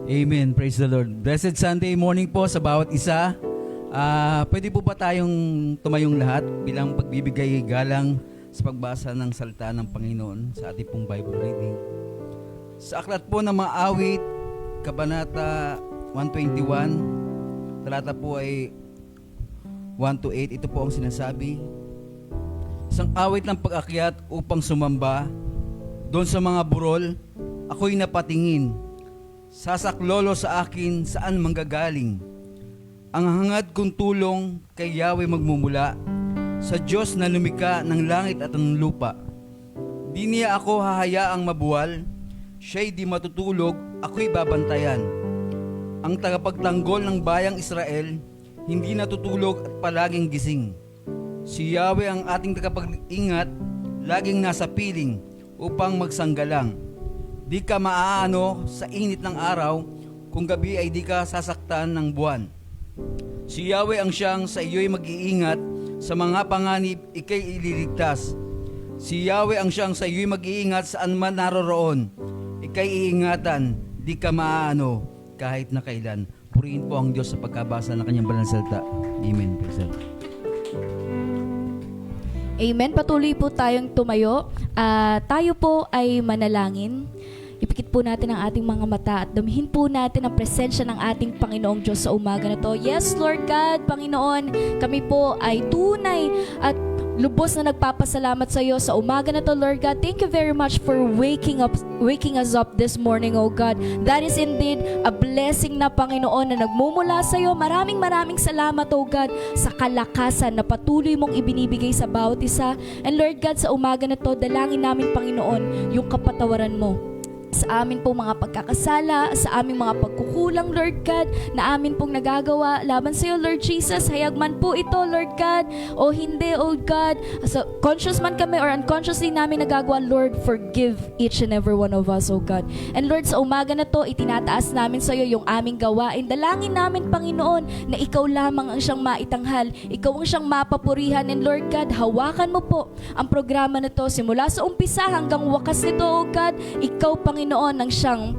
Amen. Praise the Lord. Blessed Sunday morning po sa bawat isa. Pwede po ba tayong tumayong lahat bilang pagbibigay galang sa pagbasa ng salita ng Panginoon sa ating pong Bible reading? Sa aklat po ng mga awit, Kabanata 121, talata po ay 1-8, ito po ang sinasabi. Isang awit ng pag-akyat upang sumamba, doon sa mga burol, ako'y napatingin. Sasaklolo sa akin saan manggagaling. Ang hangad kong tulong kay Yahweh magmumula, sa Diyos na lumikha ng langit at ng lupa. Di niya ako hahayaang mabuwal, siya'y di matutulog, ako'y babantayan. Ang tagapagtanggol ng bayang Israel, hindi natutulog at palaging gising. Si Yahweh ang ating tagapag-ingat, laging nasa piling upang magsanggalang. Di ka maaano sa init ng araw, kung gabi ay di ka sasaktan ng buwan. Si Yahweh ang siyang sa iyo'y mag-iingat, sa mga panganib ikay ililigtas. Si Yahweh ang siyang sa iyo'y mag-iingat saan man naroroon. Ikay iingatan, di ka maaano kahit na kailan. Purihin po ang Diyos sa pagkabasa ng kanyang banal na salita. Amen. Praise God. Amen. Patuloy po tayong tumayo. Tayo po ay manalangin. Ipikit po natin ang ating mga mata at damihin po natin ang presensya ng ating Panginoong Diyos sa umaga na to. Yes, Lord God, Panginoon, kami po ay tunay at lubos na nagpapasalamat sa iyo sa umaga na to, Lord God. Thank you very much for waking us up this morning, oh God. That is indeed a blessing na, Panginoon, na nagmumula sa iyo. Maraming salamat, oh God, sa kalakasan na patuloy mong ibinibigay sa bawat isa. And Lord God, sa umaga na to, dalangin namin, Panginoon, yung kapatawaran mo sa amin pong mga pagkakasala, sa aming mga pagkukulang, Lord God, na amin pong nagagawa laban sa iyo, Lord Jesus. Hayag man po ito, Lord God, o hindi, oh God. So, conscious man kami or unconsciously namin nagagawa, Lord, forgive each and every one of us, oh God. And Lord, sa umaga na to, itinataas namin sa iyo yung aming gawain. Dalangin namin, Panginoon, na ikaw lamang ang siyang maitanghal, ikaw ang siyang mapapurihan. And Lord God, hawakan mo po ang programa na to simula sa umpisa hanggang wakas nito, oh God. Ikaw, Panginoon, ang siyang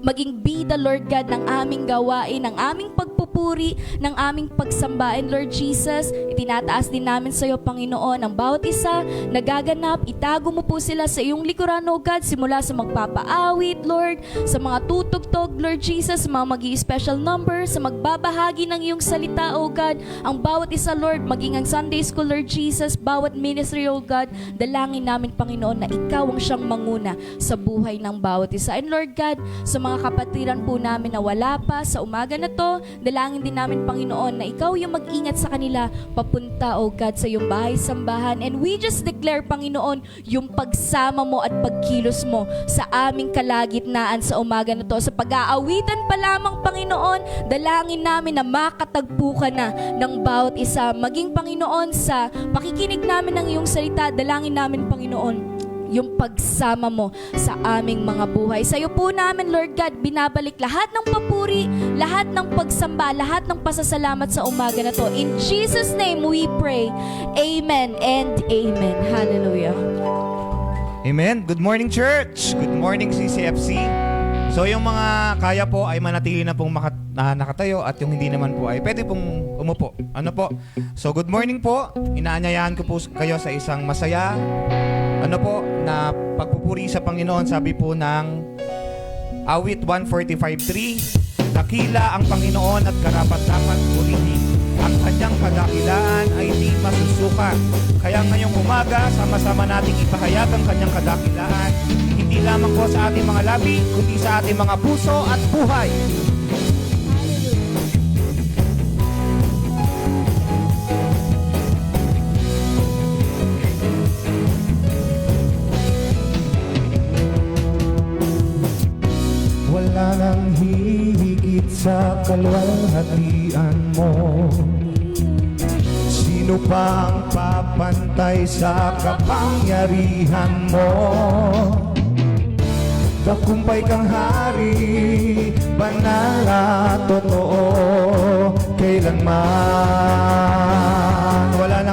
maging bida, Lord God, ng aming gawain, ng aming pagpupuri, ng aming pagsamba. And Lord Jesus, itinataas din namin sa iyo, Panginoon, ang bawat isa nagaganap. Itago mo po sila sa iyong likuran, O God, simula sa magpapaawit, Lord, sa mga tutugtog, Lord Jesus, sa mga mag-i-special number, sa magbabahagi ng iyong salita, O God. Ang bawat isa, Lord, maging ang Sunday School, Lord Jesus, bawat ministry, O God, dalangin namin, Panginoon, na ikaw ang siyang manguna sa buhay ng bawat isa. And Lord God, sa mga kapatiran po namin na wala pa sa umaga na to, dalangin din namin, Panginoon, na ikaw yung mag-ingat sa kanila papunta, O God, sa iyong bahay-sambahan. And we just declare, Panginoon, yung pagsama mo at pagkilos mo sa aming kalagitnaan sa umaga na to. Sa pag-aawitan pa lamang, Panginoon, dalangin namin na makatagpo ka na ng bawat isa. Maging, Panginoon, sa pakikinig namin ng iyong salita, dalangin namin, Panginoon, yung pagsama mo sa aming mga buhay. Sa iyo po namin, Lord God, binabalik lahat ng papuri, lahat ng pagsamba, lahat ng pasasalamat sa umaga na to. In Jesus' name we pray. Amen and amen. Hallelujah. Amen. Good morning, church. Good morning, CCFC. So yung mga kaya po ay manatili na pong nakatayo at yung hindi naman po ay pwede pong umupo. Ano po? So good morning po. Inaanyayahan ko po kayo sa isang masaya na pagpupuri sa Panginoon. Sabi po ng awit 145:3, dakila ang Panginoon at karapat-dapat purihin. Ang kanyang kadakilaan ay di masusuka. Kaya ngayong umaga, sama-sama nating ipahayag ang kanyang kadakilaan, hindi lamang po sa ating mga labi, kundi sa ating mga puso at buhay. Wala nang hihigit sa kalwalhatian mo. Sino pang papantay sa kapangyarihan mo? Tagumpay kang hari, banal at totoo, kailanman. Wala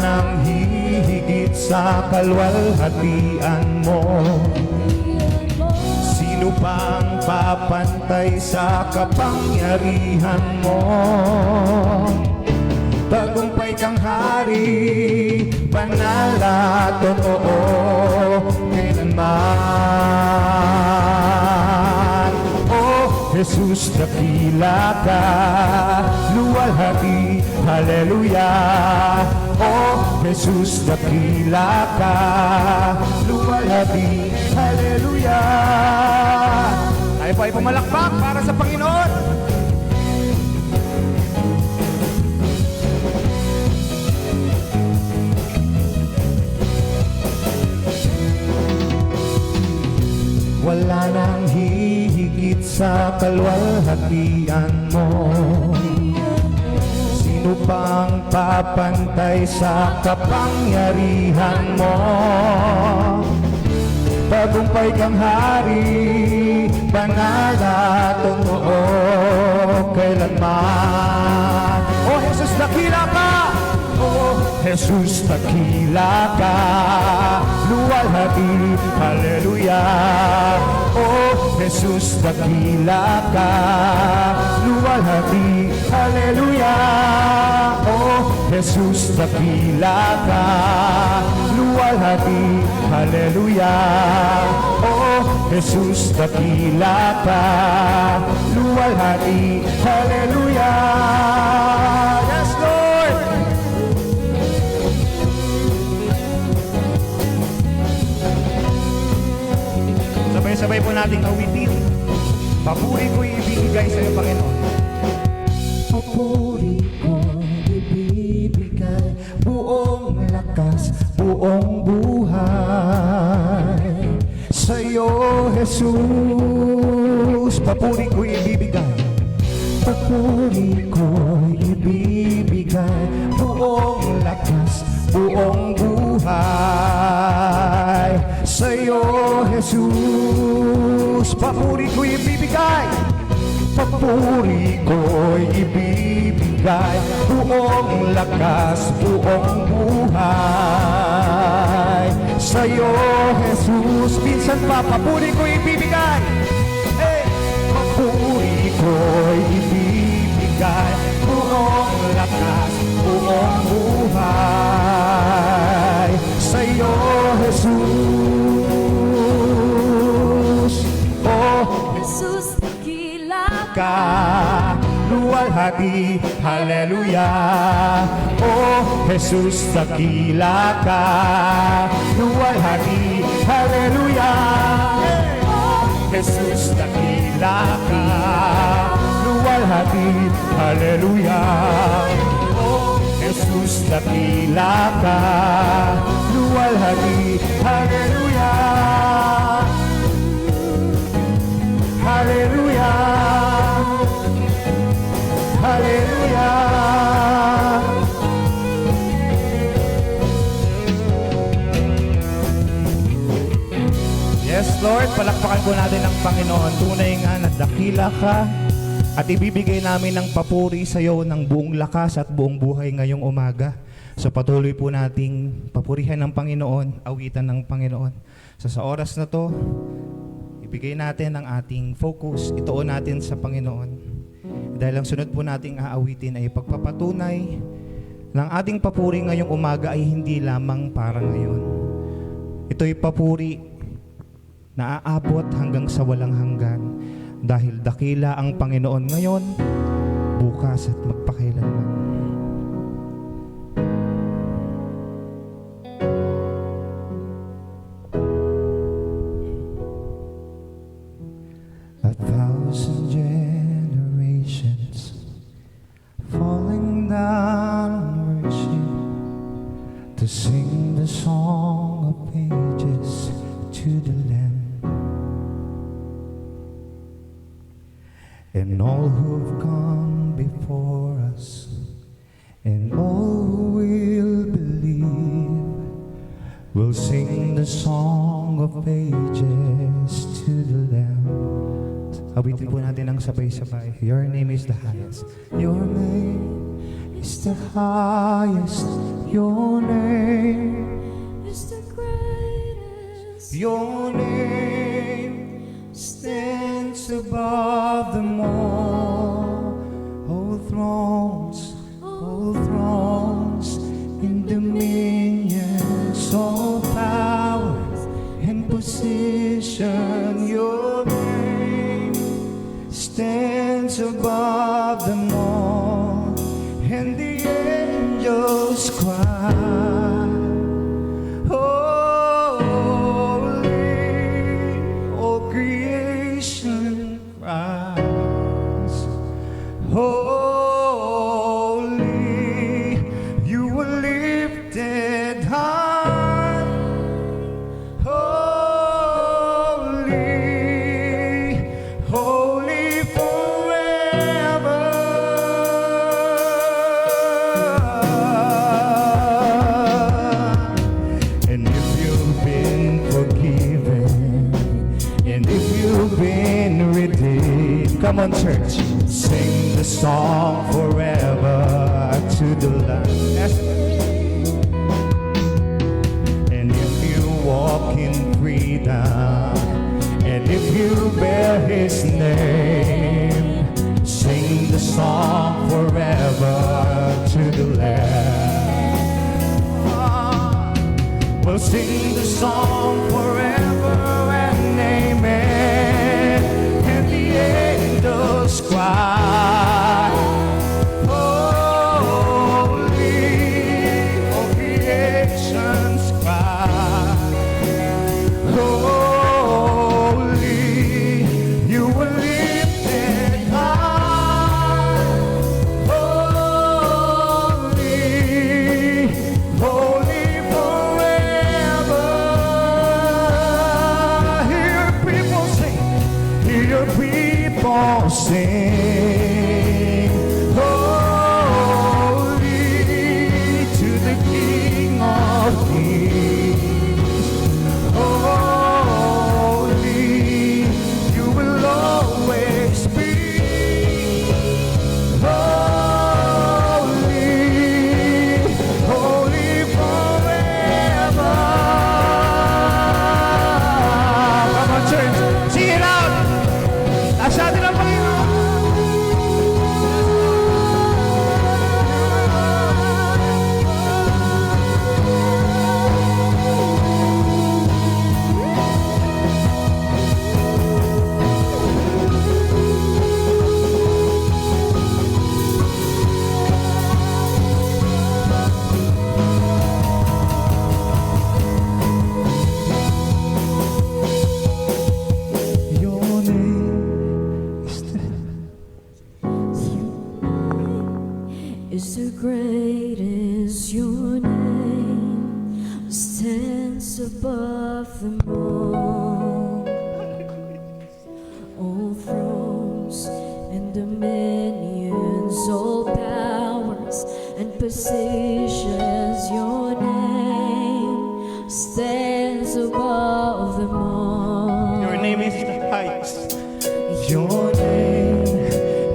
nang hihigit sa kalwalhatian mo. Sino pang papantay sa kapangyarihan mo. Tagumpay kang hari, banal at totoo, kailanman. Oh, Jesus, dakila ka, luwalhati, hallelujah. Oh, Jesus, dakila ka, luwalhati, hallelujah. Tayo po ay pumalakpak para sa Panginoon. Wala nang hihigit sa kalwalhatian mo. Sino pang papantay sa kapangyarihan mo? Tagumpay kang hari, banal at totoo, kailanman. Oh, Jesus, dakila ka! Oh, Jesus, dakila ka, luwalhati, hallelujah. Oh, Jesus, dakila ka, luwalhati, hallelujah. Oh, Jesus, dakila ka, luwalhati, hallelujah. Oh, Jesus, dakila ka, luwalhati, hallelujah. Yes, Lord! Sabay-sabay po nating awitin. Papuri ko ibigay sa iyo, Panginoon. Papuri ko ibibigay, buong lakas, buong buhay. Sa iyo, Jesus, papuri ko ibibigay. Papuri ko ibibigay, buong lakas, buong buhay. Sa iyo, Jesus, papuri ko ibibigay. Papuri ko ibibigay, buong lakas, buong buhay. Sa iyo, Jesus, minsan pa, papuri ko ibibigay. Hey! Papuri ko ibibigay, buong lakas, buong buhay. Sa iyo, Jesus, oh, Jesus, dakila ka, luwalhati, hallelujah. Oh, Jesus, dakila ka, luwalhati, hallelujah. Oh, Jesus, dakila ka, luwalhati, hallelujah. Oh, Jesus, dakila ka, luwalhati, hallelujah. Hallelujah. Hallelujah. Yes, Lord, palakpakan po natin ang Panginoon. Tunay nga na dakila ka at ibibigay namin ng papuri sa iyo ng buong lakas at buong buhay ngayong umaga. So patuloy po nating papurihan ng Panginoon, awitan ng Panginoon. So sa oras na to, ibigay natin ang ating focus, ituon natin sa Panginoon. Dahil ang sunod po nating aawitin ay pagpapatunay ng ating papuri ngayong umaga ay hindi lamang para ngayon. Ito'y papuri na aabot hanggang sa walang hanggan. Dahil dakila ang Panginoon ngayon, bukas at magpakailanman. A thousand generations falling down worship to sing the song of ages to the Lamb. And all who've gone before us and all who will believe will sing the song of ages to the Lamb. Awitin po natin ang sabay-sabay. Your name is the highest. Your name is the highest. Your name is the greatest. Your name stands above them all. O thrones, in dominions, all powers and position, your name stands above them all, and the angels cry, holy, all creation cries, holy, you were lifted high, holy, holy forever. And if you've been forgiven, and if you've been redeemed, come on, church, sing the song forever to the Lamb. And if you walk in freedom, and if you bear His name, sing the song forever to the Lamb. We'll sing the song forever and amen. And the angels cry, holy, all creations cry, holy, you were lifted high, holy, holy forever. Hear people sing, hear people sing, holy to the King of Kings, holy, you will always be, holy, holy forever. Come on, church, sing it out. Nasa atin ang Panginoon. Your name is the greatest, your name stands above them all. All thrones and dominions, all powers and positions, your name stands above them all. Your name is the highest. Your name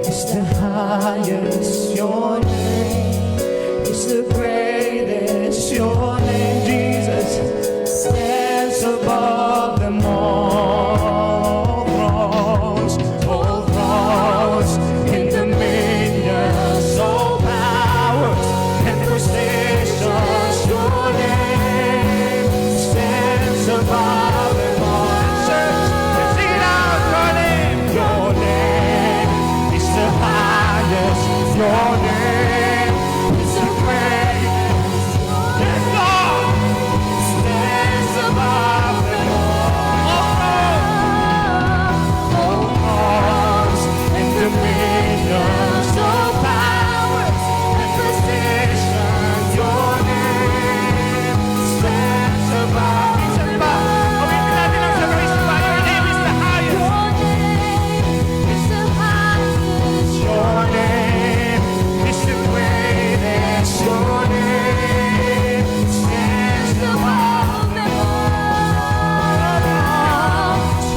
is the highest. Your name is the greatest. Your name, Jesus, stands above them all. All thrones, in dominions, all powers and positions. Your name stands above them all. Church, let's sing it out. Your name is the highest. Your name is the greatest. Yes, Lord, stands above them all. All thrones and dominions, all powers and positions. Your name stands above. It's above. Awitin natin ang sabay sabay. Your name is the highest. Your name is the greatest. Your name stands above them all.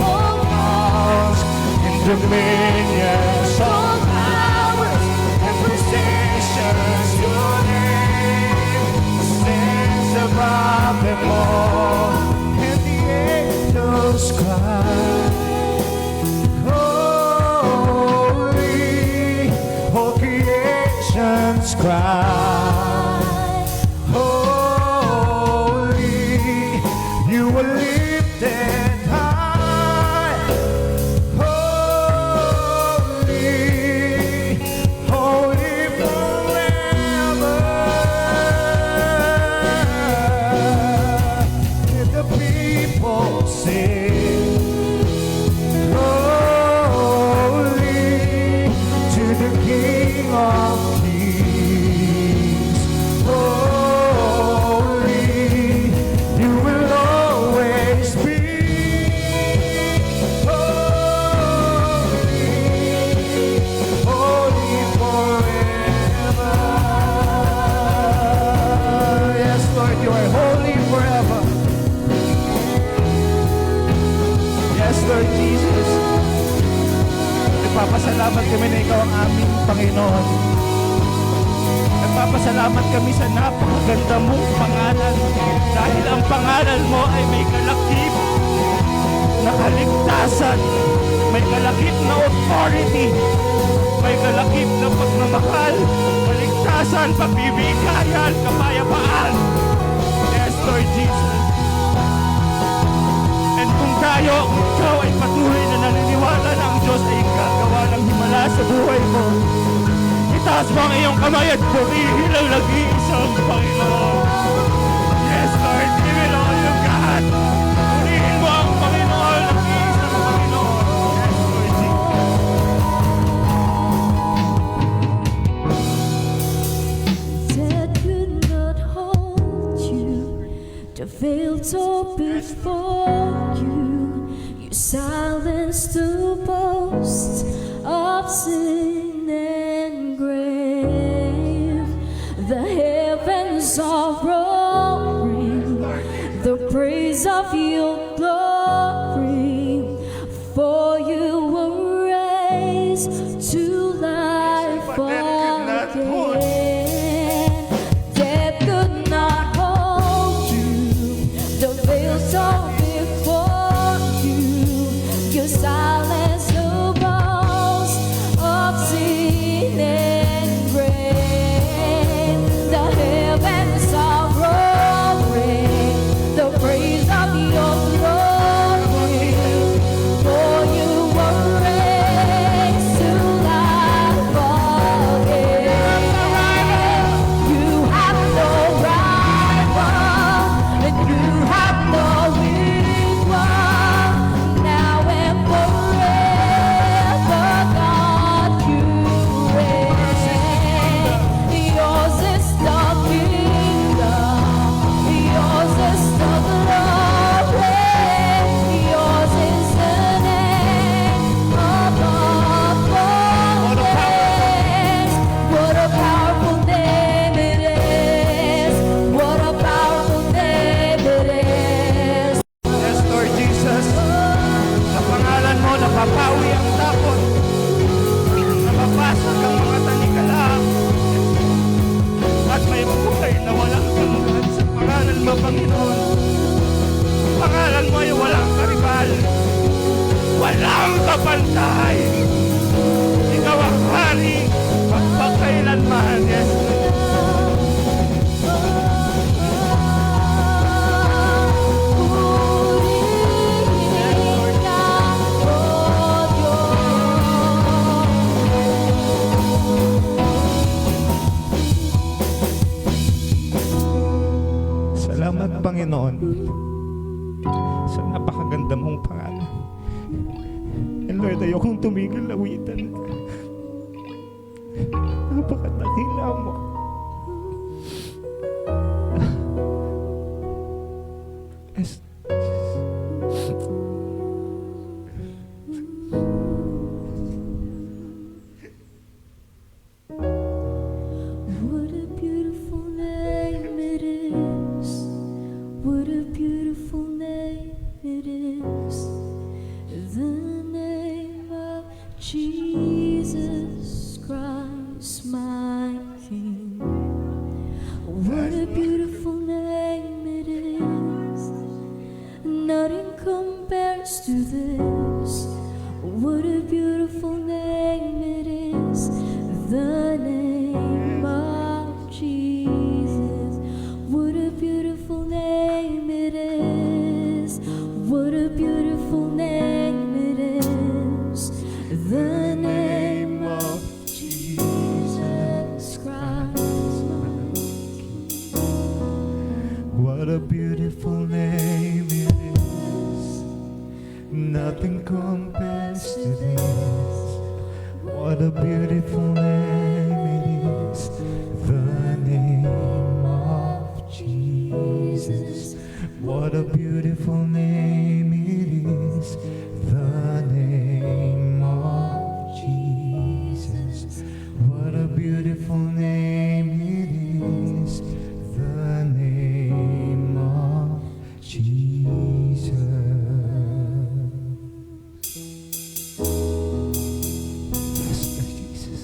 All thrones and dominions, all powers and positions. Your name stands above them all. And the angels cry, holy. Holy to the King of Kings. Holy, you will always be. Holy, holy forever. Yes, Lord, you are holy forever. Yes, Lord Jesus. Nagpapasalamat kami na Ikaw ang aming Panginoon. Nagpapasalamat kami sa napakaganda mong pangalan. Dahil ang pangalan mo ay may kalakip na kaligtasan, may kalakip na authority, may kalakip na pagmamahal, kaligtasan, pagbibigayan, kapayapaan. Yes, Lord Jesus. And kung ikaw ay patuloy na naniniwala na ang Diyos ay gagawa ng himala sa buhay mo, itaas mo ang iyong kamay at purihin ang nag-iisang Panginoon. Yes, Lord, give it all you got. Purihin mo ang Panginoon, nag-iisang Panginoon. Yes, Lord Jesus. Death could not hold you, the veil tore before you. You silenced the boast of sin and grave. The heavens are roaring the praise of your glory. For you were raised to life again. Death could not hold you. The veil tore before you. You silenced the boast of sin and grave. The heavens are roaring the praise of your glory. For you were raised to life again. You have no rival, and you have no equal. Now and forever, God, you reign. Yours is the kingdom, yours is the glory, yours is the name above all names. What a powerful name it is! What a powerful name it is! Yes, Lord Jesus. Sa pangalan mo, napapawi ang takot. Napapasok ang mga tanikalaang. At may buhay na walang hanggan sa pangalan mo, Panginoon. Pangalan mo ay walang karibal. Walang kapantay. Ikaw ang hari magpakailanman. Yes, salamat, Panginoon, sa napakaganda mong pangalan. And Lord, ayokong tumigil na awitan ka. Napakadakila mo. Yes. What a beautiful name it is. What a beautiful name it is. The name of Jesus Christ, my King. What a beautiful name it is. Nothing compares to this. What a beautiful name it is. The name of Jesus. What a beautiful name it is. What a beautiful name it is. The name of Jesus Christ. What a beautiful name it is. Nothing compares to this. What a beautiful name it is. The name of Jesus. What a beautiful name it is. The name of Jesus. What a beautiful name it is. The name of Jesus. Yes, Lord Jesus.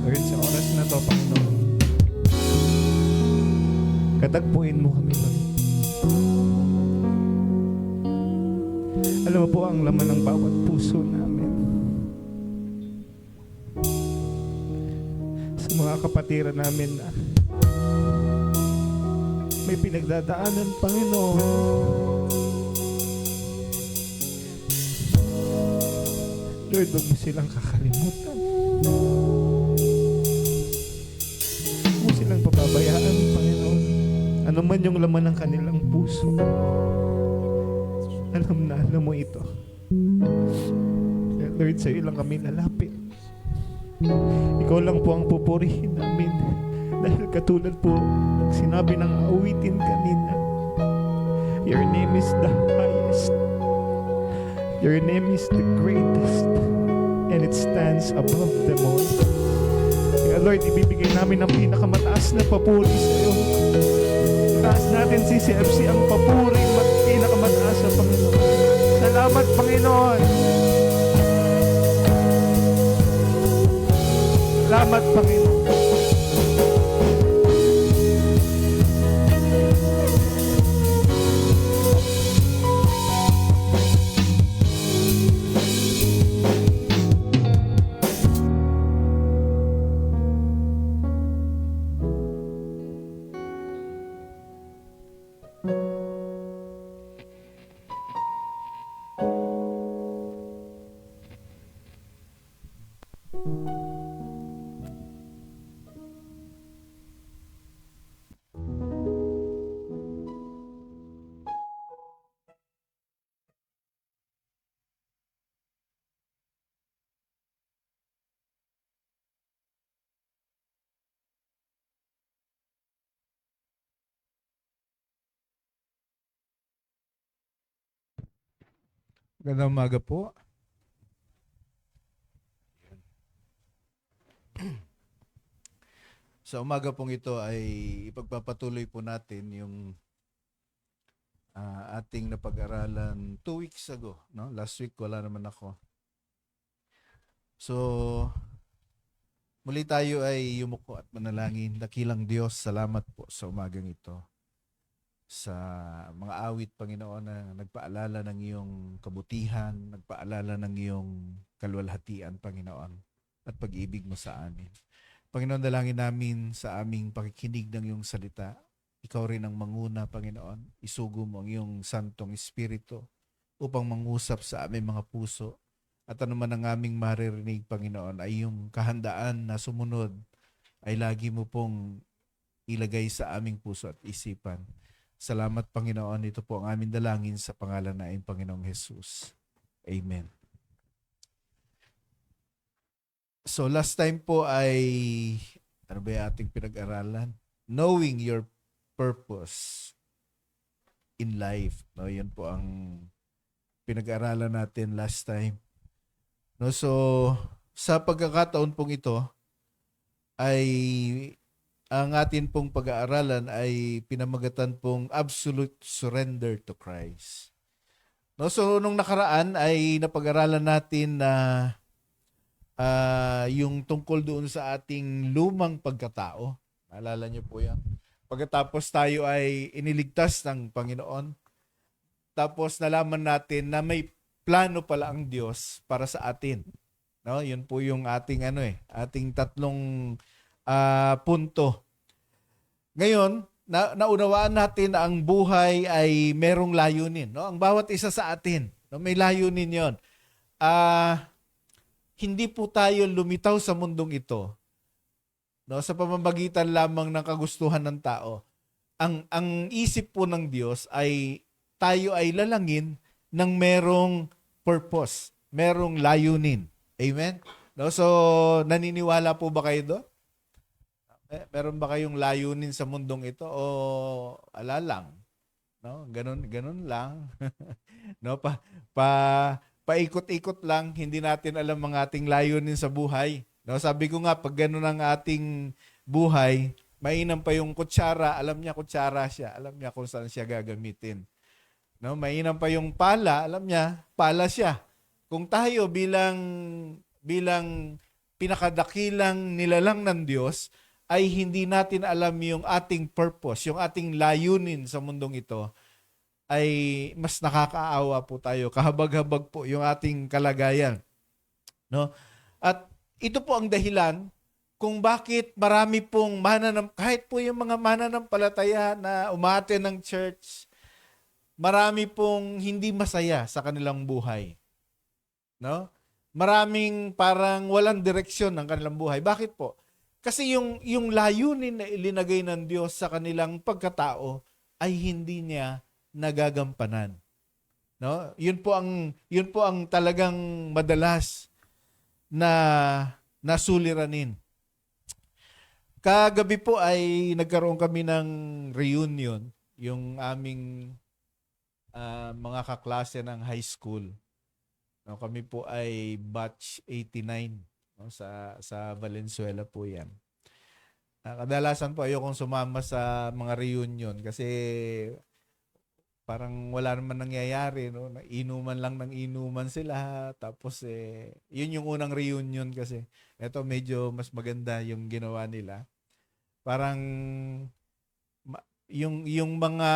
Lord, sa oras na to, Panginoon, katagpuin mo kami, Lord. Alam mo po ang laman ng bawat puso namin. Sa mga kapatiran namin na may pinagdadaanan, Panginoon. Lord, huwag mo silang kakalimutan. Huwag mo silang pababayaan, Panginoon. Ano man yung laman ng kanilang puso. Alam na alam mo ito. Kaya Lord, sa iyo lang kami lalapit. Ikaw lang po ang pupurihin namin. Dahil katulad po ng sinabi ng awitin kanina, your name is the highest. Your name is the greatest. And it stands above them all. Kaya Lord, ibibigay namin ang pinakamataas na papuri sa iyo. Taas natin si CFC ang papuri at pinakamataas sa Panginoon. Salamat, Panginoon. Salamat, Panginoon. Magandang umaga po. Sa umaga pong ito ay ipagpapatuloy po natin yung ating napag-aralan 2 weeks ago. No? Last week wala naman ako. So, muli tayo ay yumuko at manalangin. Dakilang Diyos, salamat po sa umagang ito. Sa mga awit, Panginoon, na nagpaalala ng iyong kabutihan, nagpaalala ng iyong kaluwalhatian, Panginoon, at pag-ibig mo sa amin. Panginoon, dalangin namin sa aming pakikinig ng iyong salita. Ikaw rin ang manguna, Panginoon. Isugo mo ang iyong Santong Espiritu upang mangusap sa aming mga puso. At ano man ang aming maririnig, Panginoon, ay yung kahandaan na sumunod ay lagi mo pong ilagay sa aming puso at isipan. Salamat, Panginoon. Ito po ang aming dalangin sa pangalan na iyong Panginoong Jesus. Amen. So last time po ay, ano ba yung ating pinag-aralan? Knowing your purpose in life. No, yun po ang pinag-aralan natin last time. No, so sa pagkakataon pong ito ay ang atin pong pag-aaralan ay pinamagatan pong absolute surrender to Christ. No, so nung nakaraan ay napag-aralan natin na yung tungkol doon sa ating lumang pagkatao. Naalala niyo po yan? Pagkatapos tayo ay iniligtas ng Panginoon, tapos nalaman natin na may plano pala ang Diyos para sa atin. No, yun po yung ating ating tatlong punto. Ngayon, naunawaan natin na ang buhay ay merong layunin, no? Ang bawat isa sa atin, no, may layunin 'yon. Hindi po tayo lumitaw sa mundong ito no, sa pamamagitan lamang ng kagustuhan ng tao. Ang isip po ng Diyos ay tayo ay lalangin ng merong purpose, merong layunin. Amen? No, so naniniwala po ba kayo doon? Meron ba kayong layunin sa mundong ito o ala lang? No, ganun lang. No, paikot-ikot lang, hindi natin alam ang ating layunin sa buhay. No, sabi ko nga pag ganun ang ating buhay, mainam pa yung kutsara, alam niya kutsara siya, alam niya kung saan siya gagamitin. No, mainam pa yung pala, alam niya pala siya. Kung tayo bilang pinakadakilang nilalang ng Diyos ay hindi natin alam yung ating purpose, yung ating layunin sa mundong ito, ay mas nakakaawa po tayo. Kahabag-habag po yung ating kalagayan. No? At ito po ang dahilan kung bakit marami pong kahit po yung mga mananampalataya na umate ng church, marami pong hindi masaya sa kanilang buhay. No? Maraming parang walang direksyon ng kanilang buhay. Bakit po? Kasi yung layunin na ilinagay ng Diyos sa kanilang pagkatao ay hindi niya nagagampanan. No? Yun po ang talagang madalas na nasuliranin. Kagabi po ay nagkaroon kami ng reunion, yung aming mga kaklase ng high school. No, kami po ay batch 89, no, sa Valenzuela po 'yan. Kadalasan po ayokong sumama sa mga reunion kasi parang wala naman nangyayari, no? Inuman lang ng inuman sila, tapos yun yung unang reunion kasi. Ito medyo mas maganda yung ginawa nila. Parang yung mga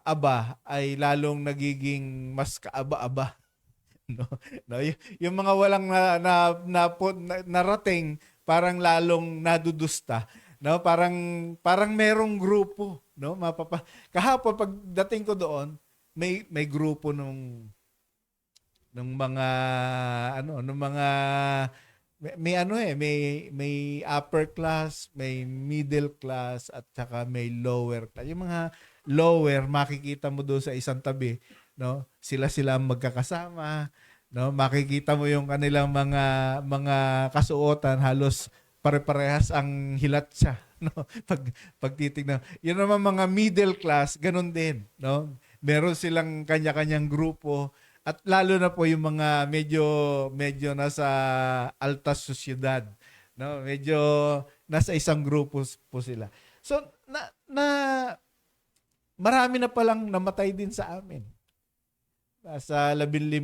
aba ay lalong nagiging mas kaaba-aba. No, yung mga walang narating parang lalong nadudusta, no, parang merong grupo, no, kahapon pagdating ko doon may grupo nung mga may upper class, may middle class at saka may lower class. Yung mga lower makikita mo doon sa isang tabi, no? Sila magkakasama, no? Makikita mo yung kanilang mga kasuotan, halos pare-parehas ang hilatsa, no? Pag titingnan. Yun naman mga middle class, ganun din, no? Meron silang kanya-kanyang grupo at lalo na po yung mga medyo nasa alta sosyedad, no? Medyo nasa isang grupo po sila. So marami na palang namatay din sa amin. Nasa 15,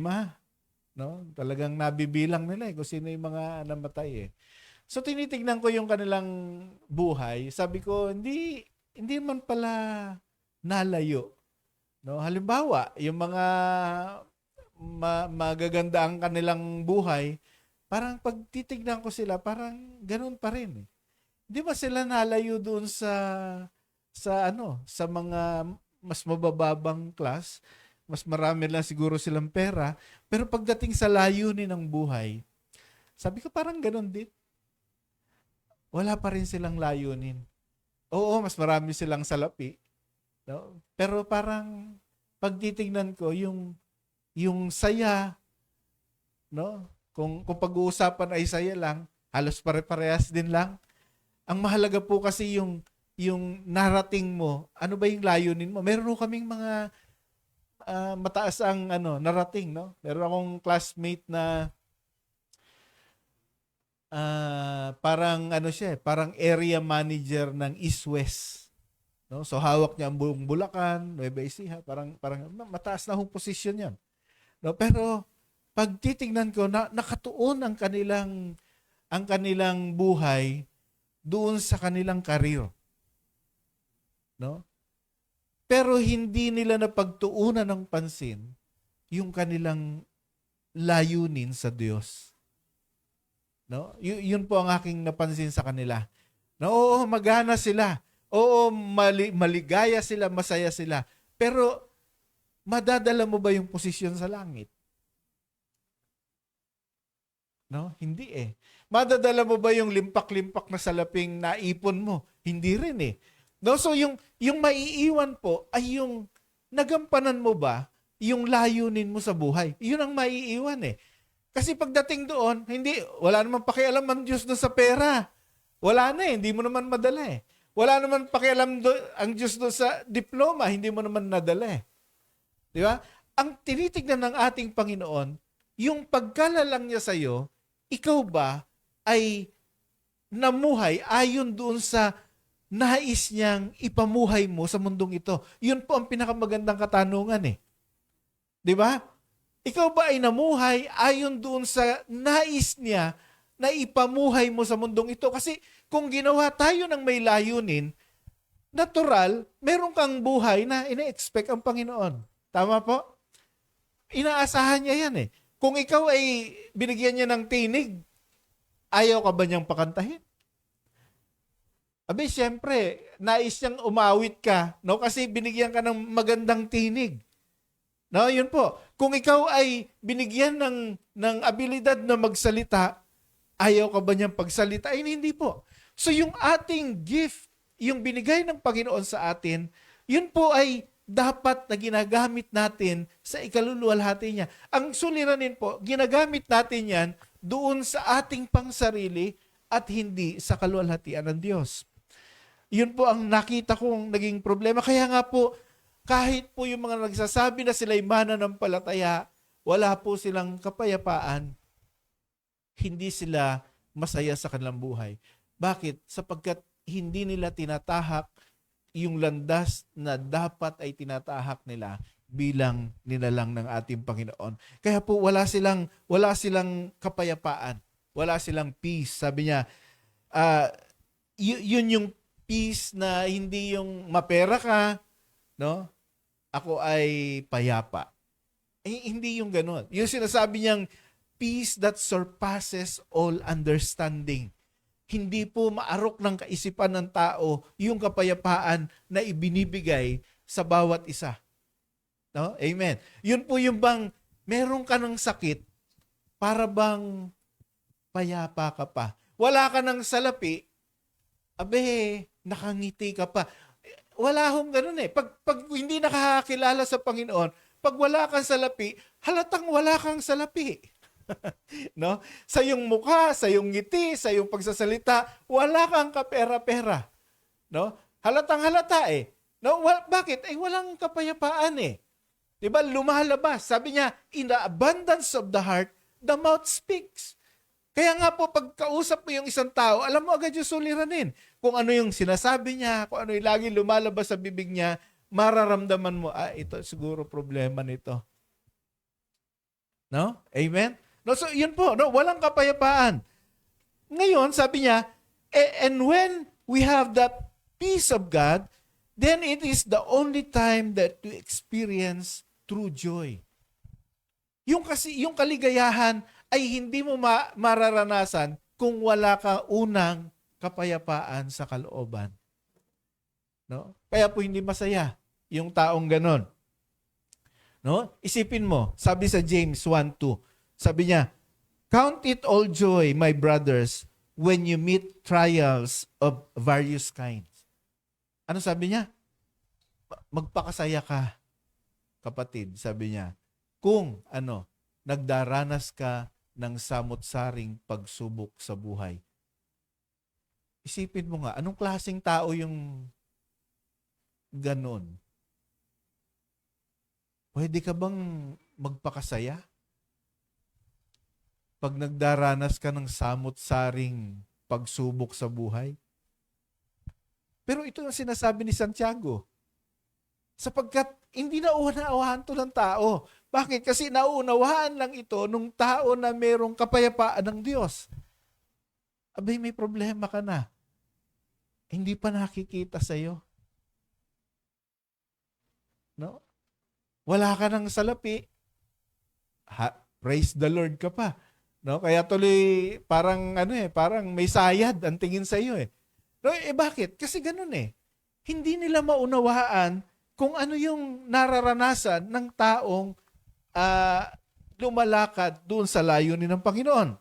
no? Talagang nabibilang nila kung sino yung mga namatay . So tinitingnan ko yung kanilang buhay, sabi ko hindi man pala nalayo, no? Halimbawa, yung mga magaganda ang kanilang buhay, parang pag titignan ko sila, parang ganun pa rin . Hindi ba sila nalayo doon sa mga mas mabababang class? Mas marami lang siguro silang pera. Pero pagdating sa layunin ng buhay, sabi ko parang ganun din. Wala pa rin silang layunin. Oo, mas marami silang salapi. No? Pero parang pagtitingnan ko, yung saya, no? Kung pag-uusapan ay saya lang, halos pare-parehas din lang. Ang mahalaga po kasi yung narating mo, ano ba yung layunin mo? Meron kaming mga mataas ang narating, no? Meron akong classmate na parang parang area manager ng East West, no? So hawak niya ang buong Bulacan, Nueva Ecija, parang mataas na hong posisyon 'yan. No, pero pag titingnan ko nakatuon ang kanilang buhay doon sa kanilang karir. No? Pero hindi nila napagtuunan ng pansin yung kanilang layunin sa Diyos. No? Yun po ang aking napansin sa kanila. No, oo, magana sila. Oo, maligaya sila, masaya sila. Pero madadala mo ba yung posisyon sa langit? No? Hindi . Madadala mo ba yung limpak-limpak na salaping naipon mo? Hindi rin eh. No? So yung maiiwan po ay yung nagampanan mo ba yung layunin mo sa buhay. Yun ang maiiwan eh. Kasi pagdating doon, wala naman pakialam ang Diyos doon sa pera. Wala na eh, hindi mo naman madala eh. Wala naman pakialam ang Diyos doon sa diploma, hindi mo naman nadala eh. Di ba? Ang tinitignan ng ating Panginoon, yung pagkalalang niya sa'yo, ikaw ba ay namuhay ayon doon sa nais niyang ipamuhay mo sa mundong ito? Yun po ang pinakamagandang katanungan eh. Di ba? Ikaw ba ay namuhay ayon doon sa nais niya na ipamuhay mo sa mundong ito? Kasi kung ginawa tayo ng may layunin, natural, meron kang buhay na ina-expect ang Panginoon. Tama po? Inaasahan niya yan eh. Kung ikaw ay binigyan niya ng tinig, ayaw ka ba niyang pakantahin? Abi, siyempre, nais niyang umawit ka, no? Kasi binigyan ka ng magandang tinig. No, yun po. Kung ikaw ay binigyan ng abilidad na magsalita, ayaw ka ba niyang pagsalitain? Hindi po. So yung ating gift, yung binigay ng Panginoon sa atin, yun po ay dapat na ginagamit natin sa ikaluluwalhati niya. Ang suliranin po, ginagamit natin yan doon sa ating pangsarili at hindi sa kaluwalhatian ng Diyos. Yun po ang nakita kong naging problema. Kaya nga po, kahit po yung mga nagsasabi na sila'y mananampalataya, wala po silang kapayapaan, hindi sila masaya sa kanilang buhay. Bakit? Sapagkat hindi nila tinatahak yung landas na dapat ay tinatahak nila bilang nilalang ng ating Panginoon. Kaya po wala silang kapayapaan, wala silang peace. Sabi niya, yun yung peace na hindi yung mapera ka, no? Ako ay payapa. Hindi yung gano'n. Yung sinasabi niyang peace that surpasses all understanding. Hindi po maarok ng kaisipan ng tao yung kapayapaan na ibinibigay sa bawat isa. No? Amen. Yun po yung bang meron ka ng sakit para bang payapa ka pa. Wala ka ng salapi, abe, nakangiti ka pa. Wala hong ganun eh. Pag hindi nakakakilala sa Panginoon, pag wala kang salapi, halatang wala kang salapi. No? Sa iyong mukha, sa iyong ngiti, sa iyong pagsasalita, wala kang kapera-pera. No? Halatang halata eh. No? Bakit? Walang kapayapaan eh. 'Di ba? Lumalabas. Sabi niya, in the abundance of the heart, the mouth speaks. Kaya nga po, pag kausap mo yung isang tao, alam mo agad yung suliranin. Kung ano yung sinasabi niya, kung ano yung lagi lumalabas sa bibig niya, mararamdaman mo, ito siguro problema nito. No? Amen? No, so yun po, no, walang kapayapaan. Ngayon, sabi niya, and when we have that peace of God, then it is the only time that we experience true joy. Yung kaligayahan ay hindi mo mararanasan kung wala ka unang kapayapaan sa kalooban. No? Kaya po hindi masaya yung taong ganon. No? Isipin mo, sabi sa James 1:2, sabi niya, count it all joy, my brothers, when you meet trials of various kinds. Ano sabi niya? Magpakasaya ka, kapatid, sabi niya, kung nagdaranas ka ng samot-saring pagsubok sa buhay. Isipin mo nga, anong klaseng tao yung ganon? Pwede ka bang magpakasaya? Pag nagdaranas ka ng samot-saring pagsubok sa buhay? Pero ito ang sinasabi ni Santiago. Sapagkat hindi nauunawaan to ng tao. Bakit? Kasi nauunawaan lang ito nung tao na merong kapayapaan ng Diyos. Abay, may problema ka na. Hindi pa nakikita sa'yo. No? Wala ka ng salapi. Praise the Lord ka pa. No? Kaya tuloy parang parang may sayad ang tingin sa iyo eh. No, bakit? Kasi ganoon eh. Hindi nila maunawaan kung ano yung nararanasan ng taong lumalakad doon sa layunin ng Panginoon.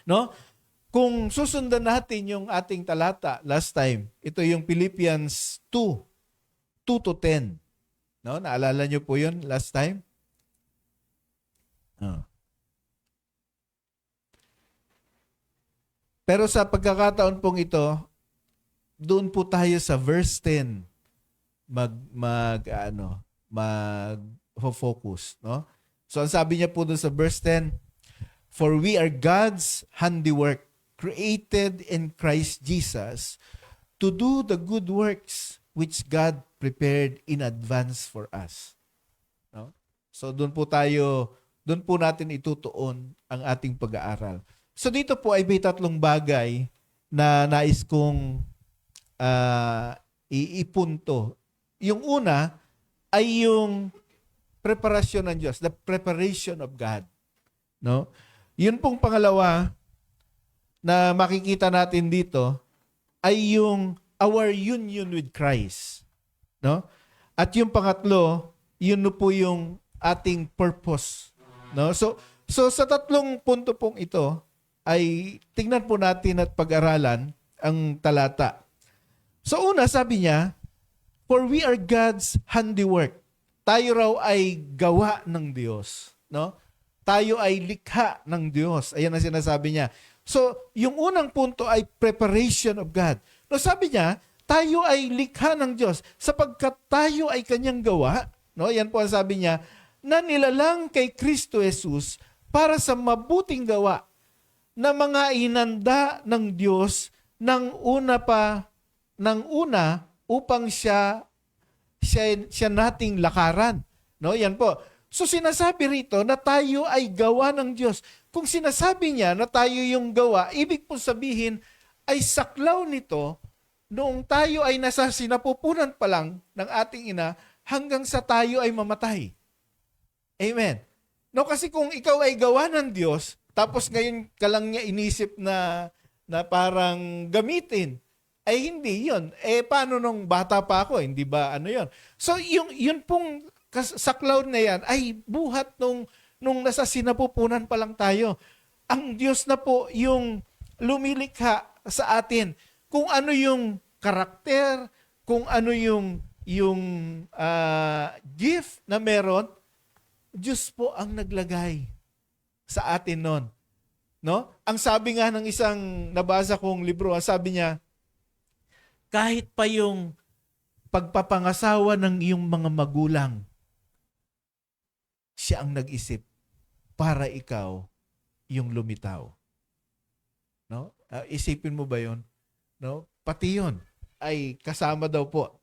no? Kung susundan natin yung ating talata last time, ito yung Philippians 2 to 10. No? Naalala niyo po yun last time? Oh. Pero sa pagkakataon pong ito, doon po tayo sa verse 10 mag-focus, no? So ang sabi niya po doon sa verse 10, "For we are God's handiwork, created in Christ Jesus to do the good works which God prepared in advance for us." No? So doon po natin itutuon ang ating pag-aaral. So dito po ay may tatlong bagay na nais kong iipunto. Yung una ay yung preparasyon ng Diyos, the preparation of God. No? Yun pong pangalawa na makikita natin dito ay yung our union with Christ. No? At yung pangatlo, yun po yung ating purpose. No? So sa tatlong punto pong ito ay tingnan po natin at pag-aralan ang talata. So una, sabi niya, "For we are God's handiwork." Tayo raw ay gawa ng Diyos. No? Tayo ay likha ng Diyos. Ayan ang sinasabi niya. So, yung unang punto ay preparation of God. No, sabi niya, tayo ay likha ng Diyos sapagkat tayo ay kanyang gawa. No? Yan po ang sabi niya, na nilalang kay Kristo Jesus para sa mabuting gawa na mga inanda ng Diyos ng una upang siya nating lakaran. No, yan po. So sinasabi rito na tayo ay gawa ng Diyos. Kung sinasabi niya na tayo yung gawa, ibig po sabihin ay saklaw nito noong tayo ay nasa sinapupunan pa lang ng ating ina hanggang sa tayo ay mamatay. Amen. No, kasi kung ikaw ay gawa ng Diyos, tapos ngayon ka lang niya inisip na parang gamitin, ay hindi yun. Paano nung bata pa ako? Hindi ba ano yun? So, yun pong saklaw na yan ay buhat nung nasa sinapupunan pa lang tayo. Ang Diyos na po yung lumilikha sa atin. Kung ano yung karakter, kung ano yung gift na meron, Diyos po ang naglagay sa atin nun. No? Ang sabi nga ng isang nabasa kong libro, ang sabi niya, kahit pa yung pagpapangasawa ng iyong mga magulang, siya ang nag-isip para ikaw yung lumitaw. No? Isipin mo ba yun? No? Pati yun ay kasama daw po.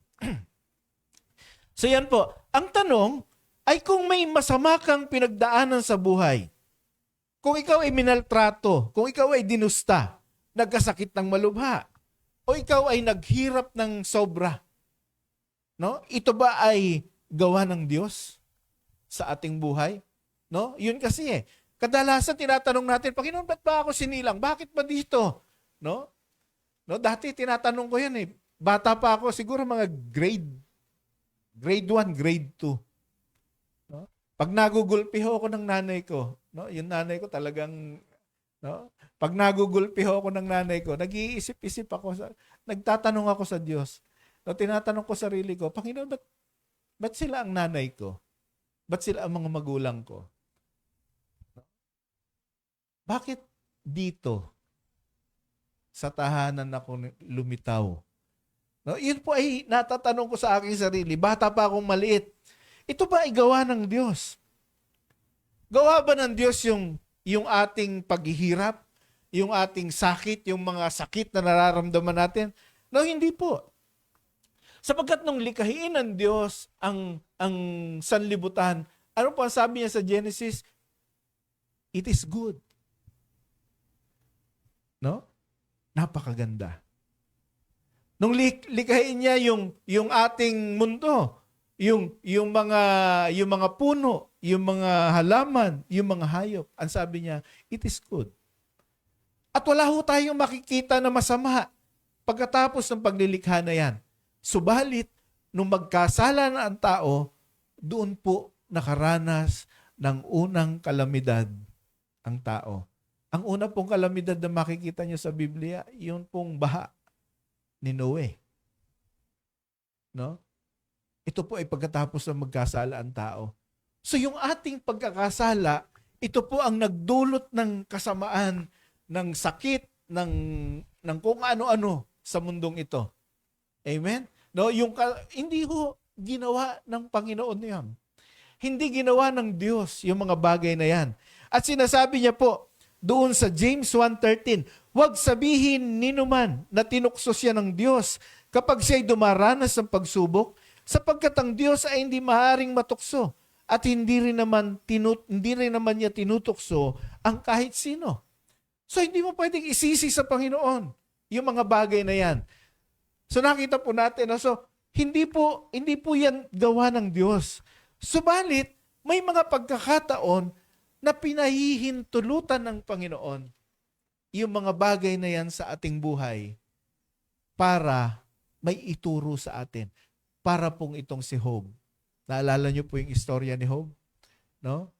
So yan po. Ang tanong ay kung may masama kang pinagdaanan sa buhay, kung ikaw ay minaltrato, kung ikaw ay dinusta, nagkasakit ng malubha, o ikaw ay naghirap ng sobra, no? Ito ba ay gawa ng Diyos sa ating buhay? No? Yun kasi kadalasan tinatanong natin, Panginoon, ba't ba ako sinilang? Bakit ba dito? No? No, dati tinatanong ko yan Bata pa ako, siguro mga grade 1, grade 2. No? Pag nagugulpi ako ng nanay ko, no? Yung nanay ko talagang, no? Pag nagugulpi ako ng nanay ko, nag-iisip-isip ako, nagtatanong ako sa Diyos. No, tinatanong ko sarili ko, Panginoon, ba't sila ang nanay ko? Ba't sila ang mga magulang ko? Bakit dito sa tahanan ako lumitaw? No, yun po ay natatanong ko sa aking sarili. Bata pa akong maliit. Ito ba ay gawa ng Diyos? Gawa ba ng Diyos yung ating paghihirap? Yung ating sakit, yung mga sakit na nararamdaman natin? No, hindi po. Sapagkat nung likhain ng Diyos ang sanlibutan, ano po ang sabi niya sa Genesis? It is good. No? Napakaganda. Nung likhain niya yung ating mundo, yung mga puno, yung mga halaman, yung mga hayop, ang sabi niya, it is good. At wala ho tayong makikita na masama pagkatapos ng paglilikha na yan. Subalit, nung magkasala na ang tao, doon po nakaranas ng unang kalamidad ang tao. Ang una pong kalamidad na makikita nyo sa Biblia, yun pong baha ni Noe. No? Ito po ay pagkatapos na magkasala ang tao. So yung ating pagkakasala, ito po ang nagdulot ng kasamaan, ng sakit, ng kung ano-ano sa mundong ito. Amen? No, hindi ho ginawa ng Panginoon 'yan. Hindi ginawa ng Diyos yung mga bagay na 'yan. At sinasabi niya po doon sa James 1:13, huwag sabihin ninuman na tinukso siya ng Diyos kapag siya'y dumaranas ng pagsubok, sapagkat ang Diyos ay hindi maaaring matukso at hindi rin naman niya tinutukso ang kahit sino. So hindi mo pwedeng isisi sa Panginoon yung mga bagay na 'yan. So nakita po natin, so hindi po yan gawa ng Diyos. Subalit, may mga pagkakataon na pinahihintulutan ng Panginoon yung mga bagay na yan sa ating buhay para may ituro sa atin. Para pong itong si Job. Naalala niyo po yung istorya ni Job? No?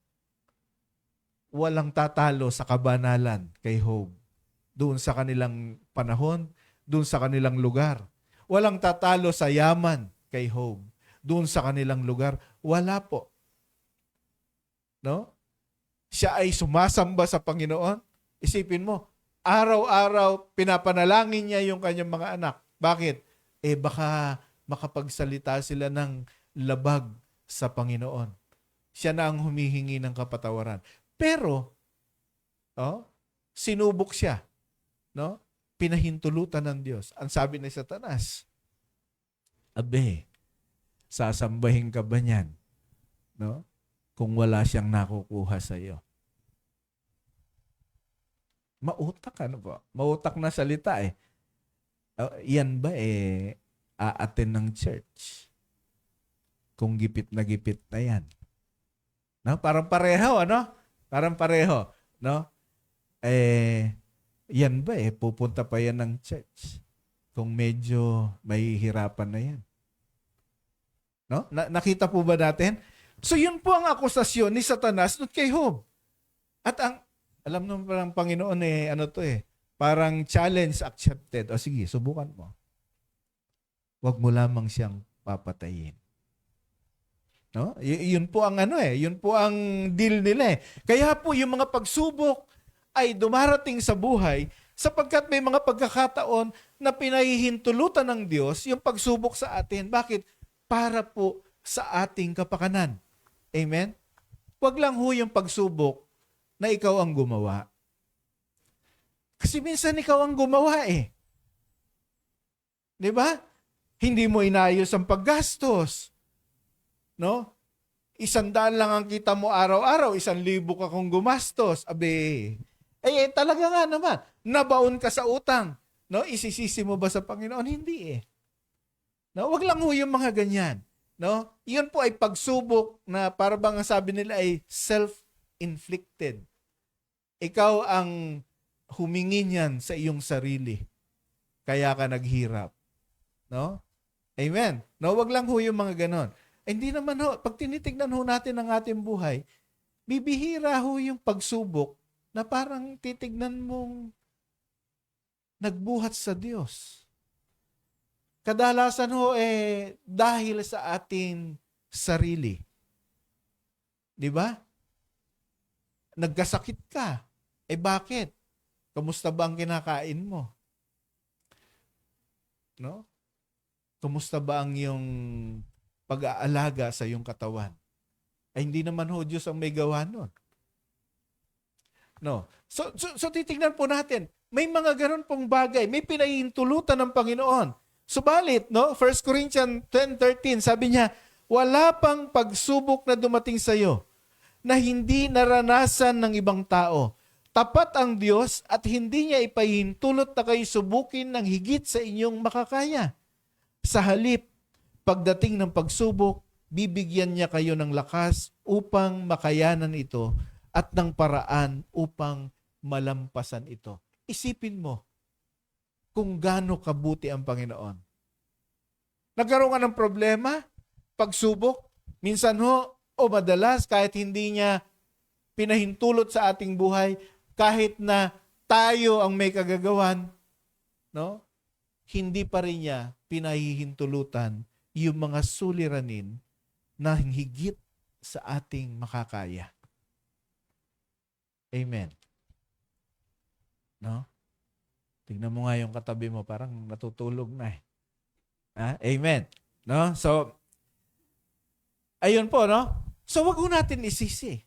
Walang tatalo sa kabanalan kay Job. Doon sa kanilang panahon, doon sa kanilang lugar. Walang tatalo sa yaman kay Job. Doon sa kanilang lugar, wala po. No? Siya ay sumasamba sa Panginoon. Isipin mo, araw-araw pinapanalangin niya yung kanyang mga anak. Bakit? Baka makapagsalita sila ng labag sa Panginoon. Siya na ang humihingi ng kapatawaran. Pero, sinubok siya. No? Pinahintulutan ng Diyos. Ang sabi ni Satanas, abe, sasambahin ka ba niyan? No? Kung wala siyang nakukuha sa iyo. Mautak, ano po? Mautak na salita eh. Yan ba aaten ng church? Kung gipit na yan. No? Parang pareho, ano? Parang pareho. No? Yan ba pupunta pa yan ng church? Kung medyo may hirapan na yan. No? Nakita po ba natin? So yun po ang akusasyon ni Satanas at kay Job. At alam naman parang Panginoon parang challenge accepted. O sige, subukan mo. Huwag mo lamang siyang papatayin. No? Yun po ang yun po ang deal nila eh. Kaya po yung mga pagsubok ay dumarating sa buhay sapagkat may mga pagkakataon na pinahihintulutan ng Diyos yung pagsubok sa atin. Bakit? Para po sa ating kapakanan. Amen? Huwag lang ho yung pagsubok na ikaw ang gumawa. Kasi minsan ikaw ang gumawa eh. Di ba? Hindi mo inayos ang paggastos. No? 100 lang ang kita mo araw-araw, 1,000 ka kung gumastos. Abe, talaga nga naman, nabaon ka sa utang. No? Isisisi mo ba sa Panginoon? Hindi eh. No? Wag lang ho yung mga ganyan. No? Iyon po ay pagsubok na para bang ang sabi nila ay self-inflicted. Ikaw ang humingi niyan sa iyong sarili. Kaya ka naghirap. No? Amen. No, wag lang ho yung mga ganon. Hindi naman ho, pag tinitignan ho natin ang ating buhay, bibihira ho yung pagsubok na parang titignan mong nagbuhat sa Diyos. Kadalasan ho dahil sa ating sarili. Di ba? Nagkasakit ka. Bakit? Kamusta ba ang kinakain mo? No? Kamusta ba ang iyong pag-aalaga sa iyong katawan? Hindi naman ho Diyos ang may gawa nun. No. So titignan po natin, may mga ganun pong bagay, may pinahihintulutan ng Panginoon. Subalit, no, 1 Corinthians 10:13, sabi niya, wala pang pagsubok na dumating sa iyo na hindi naranasan ng ibang tao. Tapat ang Diyos at hindi niya ipahintulot na kayo subukin ng higit sa inyong makakaya. Sa halip, pagdating ng pagsubok, bibigyan niya kayo ng lakas upang makayanan ito at ng paraan upang malampasan ito. Isipin mo kung gaano kabuti ang Panginoon. Nagkaroon ka ng problema, pagsubok, minsan ho, o madalas kahit hindi niya pinahintulot sa ating buhay, kahit na tayo ang may kagagawan, no? Hindi pa rin niya pinahihintulutan yung mga suliranin na higit sa ating makakaya. Amen. No? Tingnan mo nga yung katabi mo, parang natutulog na eh. Amen. No? So, ayun po, no? So, wag ho natin isisi.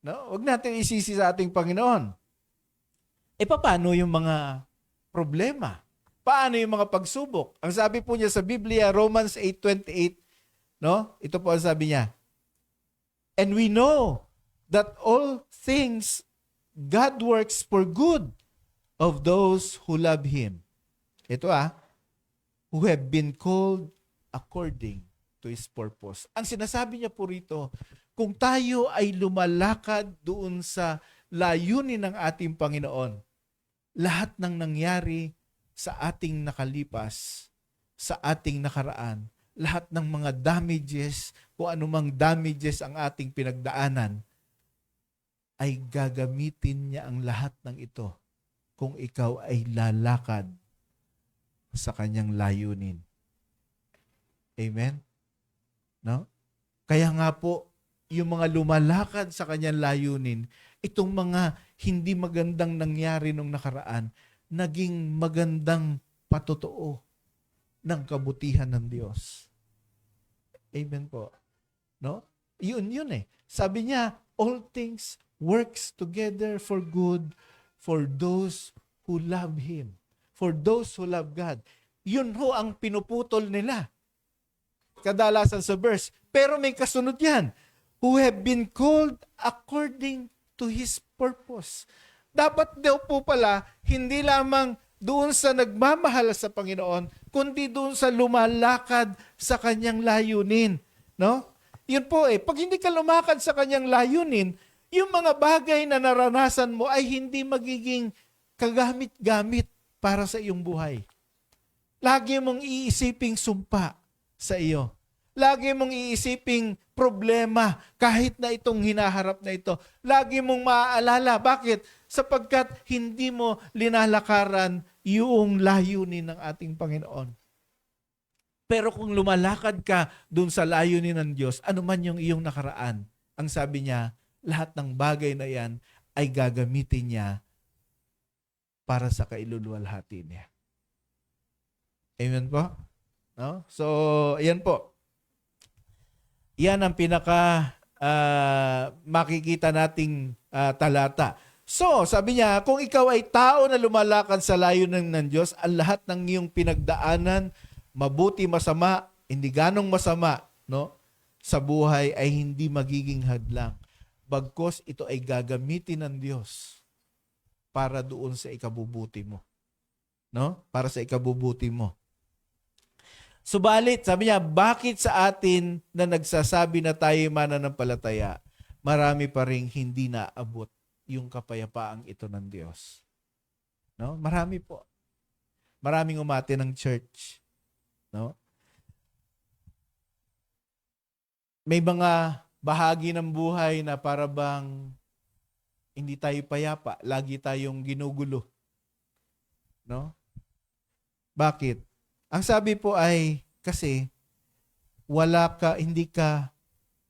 No? Wag natin isisi sa ating Panginoon. Paano yung mga problema? Paano yung mga pagsubok? Ang sabi po niya sa Biblia, Romans 8:28, no? Ito po ang sabi niya. And we know that all things God works for good of those who love Him. Ito who have been called according to His purpose. Ang sinasabi niya po rito, kung tayo ay lumalakad doon sa layunin ng ating Panginoon, lahat ng nangyari sa ating nakalipas, sa ating nakaraan, lahat ng mga damages, kung anumang damages ang ating pinagdaanan, ay gagamitin niya ang lahat ng ito kung ikaw ay lalakad sa kanyang layunin. Amen? No? Kaya nga po, yung mga lumalakad sa kanyang layunin, itong mga hindi magandang nangyari nung nakaraan, naging magandang patotoo ng kabutihan ng Diyos. Amen po. No? Yun eh. Sabi niya, all things works together for good for those who love Him. For those who love God. Yun ho ang pinuputol nila. Kadalasan sa verse. Pero may kasunod yan. Who have been called according to His purpose. Dapat daw po pala, hindi lamang doon sa nagmamahal sa Panginoon, kundi doon sa lumalakad sa kanyang layunin. No? Yun po pag hindi ka lumakad sa kanyang layunin, yung mga bagay na naranasan mo ay hindi magiging kagamit-gamit para sa iyong buhay. Lagi mong iisiping sumpa sa iyo. Lagi mong iisiping problema kahit na itong hinaharap na ito. Lagi mong maaalala. Bakit? Sapagkat hindi mo linalakaran yung layunin ng ating Panginoon. Pero kung lumalakad ka dun sa layunin ng Diyos, ano man yung iyong nakaraan, ang sabi niya, lahat ng bagay na yan ay gagamitin niya para sa kailuluwalhati niya. Amen po? No? So, ayan po. Yan ang pinaka makikita nating talata. So, sabi niya, kung ikaw ay tao na lumalakad sa layunin ng Diyos, ang lahat ng iyong pinagdaanan, mabuti, masama, hindi ganong masama, no? Sa buhay ay hindi magiging hadlang. Bagkos ito ay gagamitin ng Diyos para doon sa ikabubuti mo. No? Para sa ikabubuti mo. Subalit, sabi niya, bakit sa atin na nagsasabi na tayo mananampalataya, marami pa ring hindi naabot yung kapayapaang ito ng Diyos? No? Marami po. Maraming umati ng church. No? May mga bahagi ng buhay na para bang hindi tayo payapa, lagi tayong ginugulo. No? Bakit? Ang sabi po ay kasi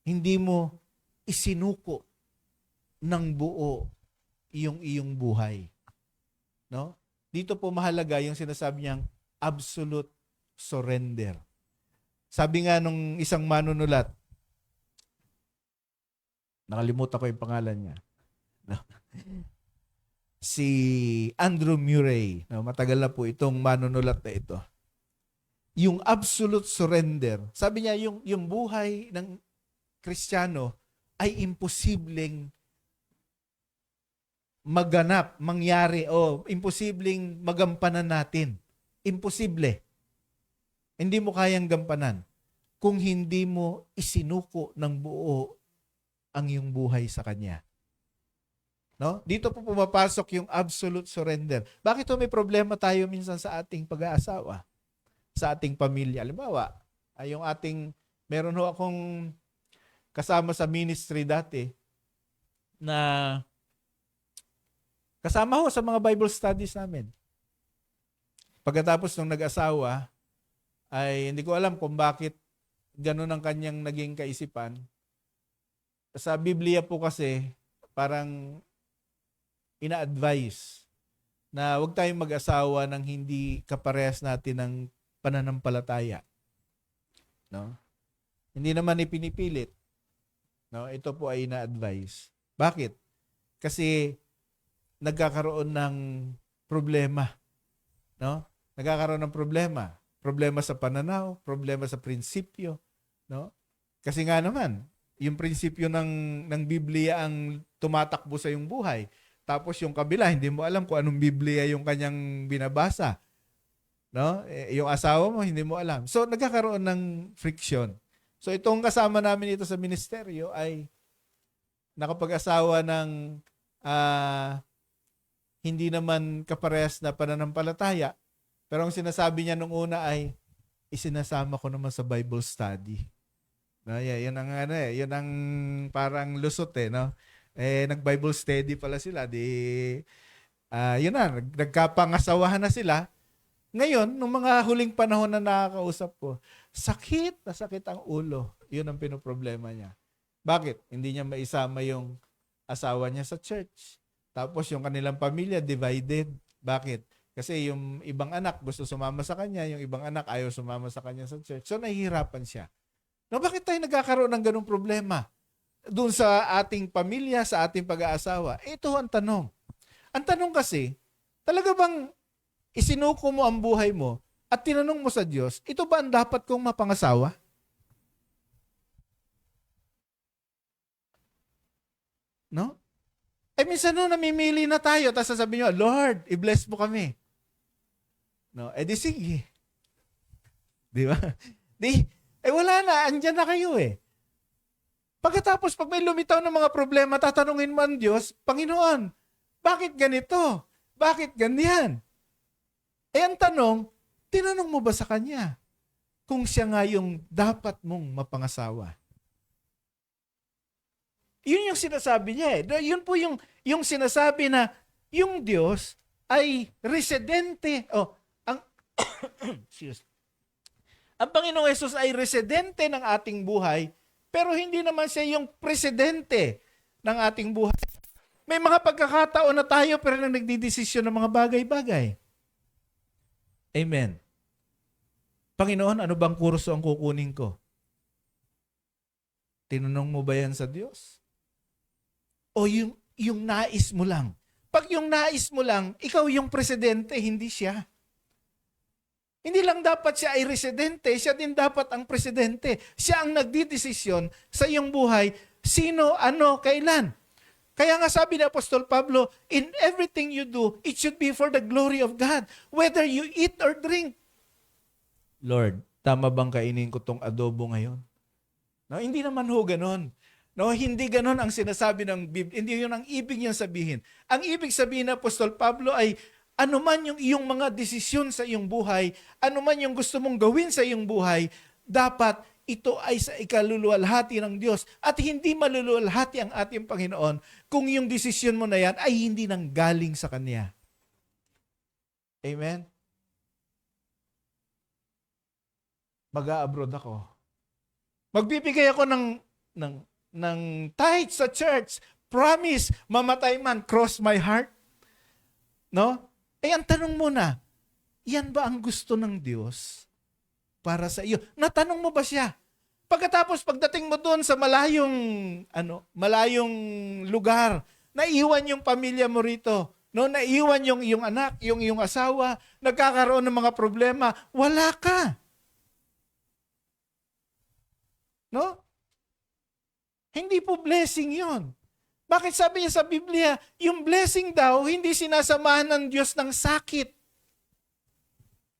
hindi mo isinuko ng buo iyong buhay. No? Dito po mahalaga yung sinasabi niyang absolute surrender. Sabi nga nung isang manunulat, nakalimutan ko yung pangalan niya. No? Si Andrew Murray, no? Matagal na po itong manunulat na ito. Yung absolute surrender, sabi niya yung buhay ng Kristiyano ay imposibleng maganap, mangyari o imposibleng magampanan natin. Imposible. Hindi mo kayang gampanan kung hindi mo isinuko ng buo ang iyong buhay sa Kanya. No? Dito po pumapasok yung absolute surrender. Bakit may problema tayo minsan sa ating pag-aasawa? Sa ating pamilya. Halimbawa, meron ho akong kasama sa ministry dati na Kasama ho sa mga Bible studies namin. Pagkatapos nung nag-asawa, ay hindi ko alam kung bakit ganun ang kanyang naging kaisipan. Sa Biblia po kasi, parang ina-advise na huwag tayong mag-asawa ng hindi kaparehas natin ng pananampalataya. No? Hindi naman ipinipilit. No? Ito po ay ina-advise. Bakit? Kasi nagkakaroon ng problema. No? Nagkakaroon ng problema. Problema sa pananaw, problema sa prinsipyo. No? Kasi nga naman, yung prinsipyo ng Biblia ang tumatakbo sa iyong buhay. Tapos yung kabila, hindi mo alam kung anong Biblia yung kanyang binabasa. No? Yung asawa mo, hindi mo alam. So, nagkakaroon ng friction. So, itong kasama namin ito sa ministeryo ay nakapag-asawa ng hindi naman kaparehas na pananampalataya. Pero ang sinasabi niya nung una ay, isinasama ko naman sa Bible study. No, yun ang yun ang parang lusot no. Nag-Bible study pala sila, yun na, nagkapangasawahan na sila. Ngayon, nung mga huling panahon na nakakausap ko, sakit na sakit ang ulo. Yun ang pinoproblema niya. Bakit? Hindi niya maisama yung asawa niya sa church. Tapos yung kanilang pamilya divided. Bakit? Kasi yung ibang anak gusto sumama sa kanya, yung ibang anak ayaw sumama sa kanya sa church. So nahihirapan siya. No, bakit tayo nagkakaroon ng ganung problema? Doon sa ating pamilya, sa ating pag-aasawa. Ito ang tanong. Ang tanong kasi, talaga bang isinuko mo ang buhay mo at tinanong mo sa Diyos, ito ba ang dapat kong mapangasawa? No? Minsan namimili na tayo, tapos sasabihin nyo, Lord, i-bless mo kami. No? Di sige. Di ba? Wala na, andyan na kayo Pagkatapos, pag may lumitaw ng mga problema, tatanungin mo ang Diyos, Panginoon, bakit ganito? Bakit ganyan? Ang tanong, tinanong mo ba sa Kanya kung siya nga yung dapat mong mapangasawa? Yun yung sinasabi niya Yun po yung sinasabi na yung Diyos ay residente. Ang Panginoong Hesus ay residente ng ating buhay, pero hindi naman siya yung presidente ng ating buhay. May mga pagkakataon na tayo pero nang nagdidesisyon ng mga bagay-bagay. Amen. Panginoon, ano bang kurso ang kukunin ko? Tinanong mo ba yan sa Diyos? O yung nais mo lang? Pag yung nais mo lang, ikaw yung presidente, hindi siya. Hindi lang dapat siya ay residente, siya din dapat ang presidente. Siya ang nagdidesisyon sa iyong buhay, sino, ano, kailan. Kaya nga sabi ni Apostol Pablo, in everything you do, it should be for the glory of God. Whether you eat or drink. Lord, tama bang kainin ko tong adobo ngayon? No, hindi naman ho ganon. No, hindi ganon ang sinasabi ng Biblia. Hindi yun ang ibig niyang sabihin. Ang ibig sabihin ng Apostol Pablo ay, ano man yung iyong mga desisyon sa iyong buhay, ano man yung gusto mong gawin sa iyong buhay, dapat ito ay sa ikaluluwalhati ng Diyos. At hindi maluluwalhati ang ating Panginoon kung yung desisyon mo na yan ay hindi nang galing sa Kanya. Amen? Mag-a-abroad ako. Magbibigay ako ng tithe sa church. Promise, mamatay man, cross my heart. No? Ang tanong mo na, yan ba ang gusto ng Diyos para sa iyo? Natanong mo ba siya? Pagkatapos, pagdating mo doon sa malayong lugar, naiwan yung pamilya mo rito, no? Naiwan yung iyong anak, yung iyong asawa, nagkakaroon ng mga problema, wala ka. No? Hindi po blessing yon. Bakit sabi niya sa Biblia, yung blessing daw, hindi sinasamahan ng Diyos ng sakit.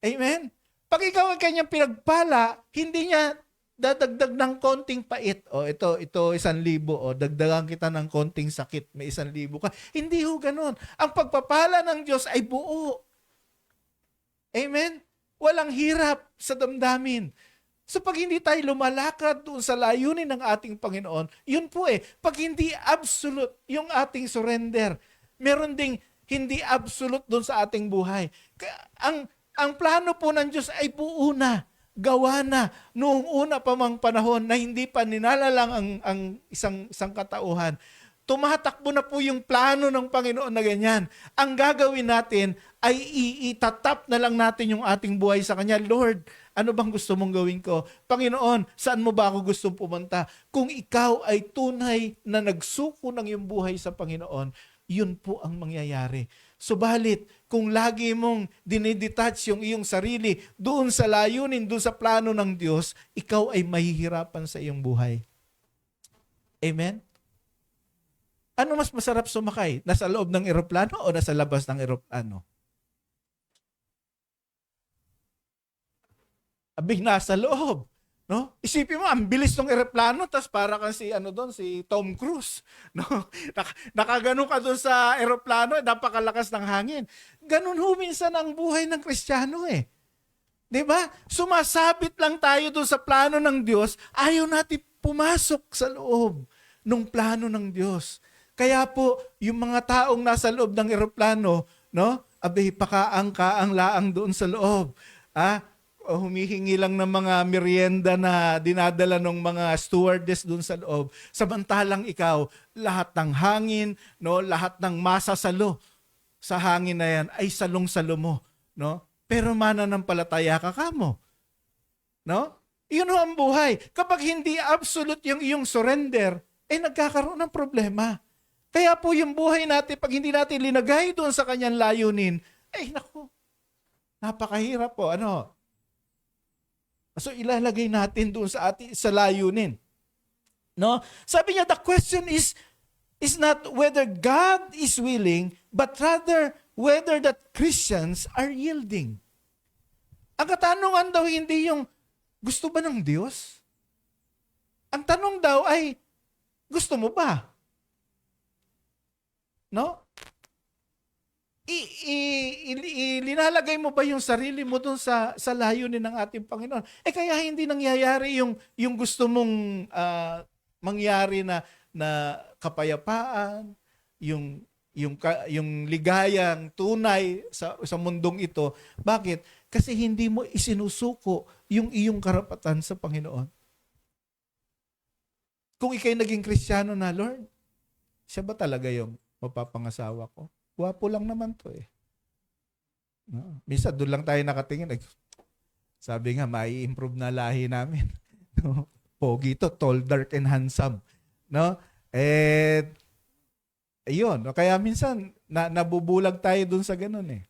Amen? Pag ikaw ang kanyang pinagpala, hindi niya dadagdag ng konting pait. Ito 1,000. Dagdagan kita ng konting sakit, may 1,000 ka. Hindi ho ganun. Ang pagpapala ng Diyos ay buo. Amen? Walang hirap sa damdamin. So pag hindi tayo lumalakad doon sa layunin ng ating Panginoon, yun po pag hindi absolute yung ating surrender, meron ding Hindi absolute doon sa ating buhay. Ang plano po ng Diyos ay buo na, gawa na, noong una pa mang panahon na hindi pa ninalalang ang isang katauhan. Tumatakbo na po yung plano ng Panginoon na ganyan. Ang gagawin natin ay itatap na lang natin yung ating buhay sa Kanya. Lord, ano bang gusto mong gawin ko? Panginoon, saan mo ba ako gustong pumunta? Kung ikaw ay tunay na nagsuko ng iyong buhay sa Panginoon, yun po ang mangyayari. Subalit, kung lagi mong dinidetach yung iyong sarili doon sa layunin, doon sa plano ng Diyos, ikaw ay mahihirapan sa iyong buhay. Amen? Ano mas masarap sumakay? Nasa loob ng eroplano o nasa labas ng eroplano? Abig, nasa loob. No? Isipin mo, ang bilis ng eroplano, tas para kang si Tom Cruise. No? Nakagano ka doon sa eroplano, napakalakas ng hangin. Ganun ho minsan ang buhay ng Kristiyano eh. 'Di ba? Sumasabit lang tayo doon sa plano ng Diyos, ayaw natin pumasok sa loob ng plano ng Diyos. Kaya po, yung mga taong nasa loob ng eroplano, no? Abay, pakaang-kaang laang doon sa loob. Humihingi lang ng mga merienda na dinadala ng mga stewardess doon sa loob. Samantalang ikaw, lahat ng hangin, no, lahat ng masasalo sa hangin na yan ay salong-salo mo, no? Pero mananampalataya ka kamo. No? Yun ho ang buhay. Kapag hindi absolute yung iyong surrender, nagkakaroon ng problema. Kaya po yung buhay natin, pag hindi natin linagay doon sa kanyang layunin, naku, napakahirap po. So ilalagay natin doon sa layunin. No? Sabi niya, the question is not whether God is willing, but rather whether that Christians are yielding. Ang katanungan daw hindi yung gusto ba ng Diyos? Ang tanong daw ay, gusto mo ba? No? Linalagay mo ba yung sarili mo dun sa layunin ng ating Panginoon? Kaya hindi nangyayari yung gusto mong mangyari na kapayapaan, yung ligayang tunay sa mundong ito. Bakit? Kasi hindi mo isinusuko yung iyong karapatan sa Panginoon. Kung ikay naging Kristiyano na, Lord, siya ba talaga yung mapapangasawa ko? Wapo lang naman to eh. No? Minsan doon lang tayo nakatingin. Sabi nga, mai-improve na lahi namin. No? Pogi to, tall, dark, and handsome. No? Ayun. Kaya minsan, nabubulag tayo doon sa ganun eh.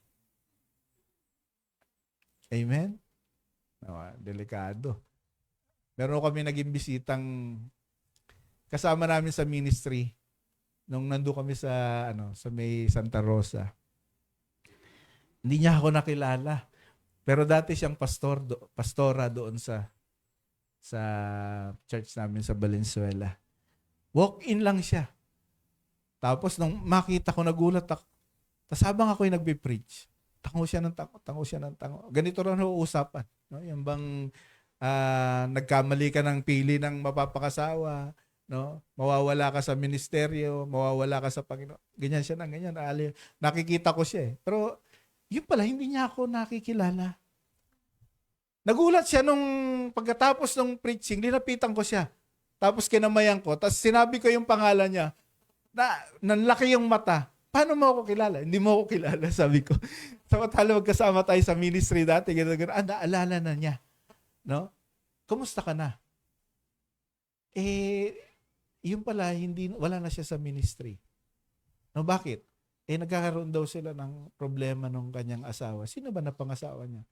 Amen? Delikado. Meron kami naging bisitang kasama namin sa ministry nung nando kami sa may Santa Rosa. Hindi niya ako nakilala. Pero dati siyang pastora doon sa church namin sa Valenzuela. Walk-in lang siya. Tapos nung makita ko, nagulat ako. Tapos habang ako'y nagbe-preach, tango siya ng tango. Ganito rin ho usapan. No? Yung bang nagkamali ka ng pili ng mapapakasawa, no? Mawawala ka sa ministeryo, mawawala ka sa Panginoon. Ganyan siya ng ganyan. Nakikita ko siya eh. Pero yun pala, hindi niya ako nakikilala. Nagulat siya nung pagkatapos ng preaching, linapitan ko siya. Tapos kinamayan ko. Tapos sinabi ko yung pangalan niya. Nanlaki yung mata. Paano mo ako kilala? Hindi mo ako kilala, sabi ko. Samantala magkasama tayo sa ministry dati. Naalala na niya. No? Kumusta ka na? Yun pala, wala na siya sa ministry. No, bakit? Nagkakaroon daw sila ng problema ng kanyang asawa. Sino ba na pangasawa niya?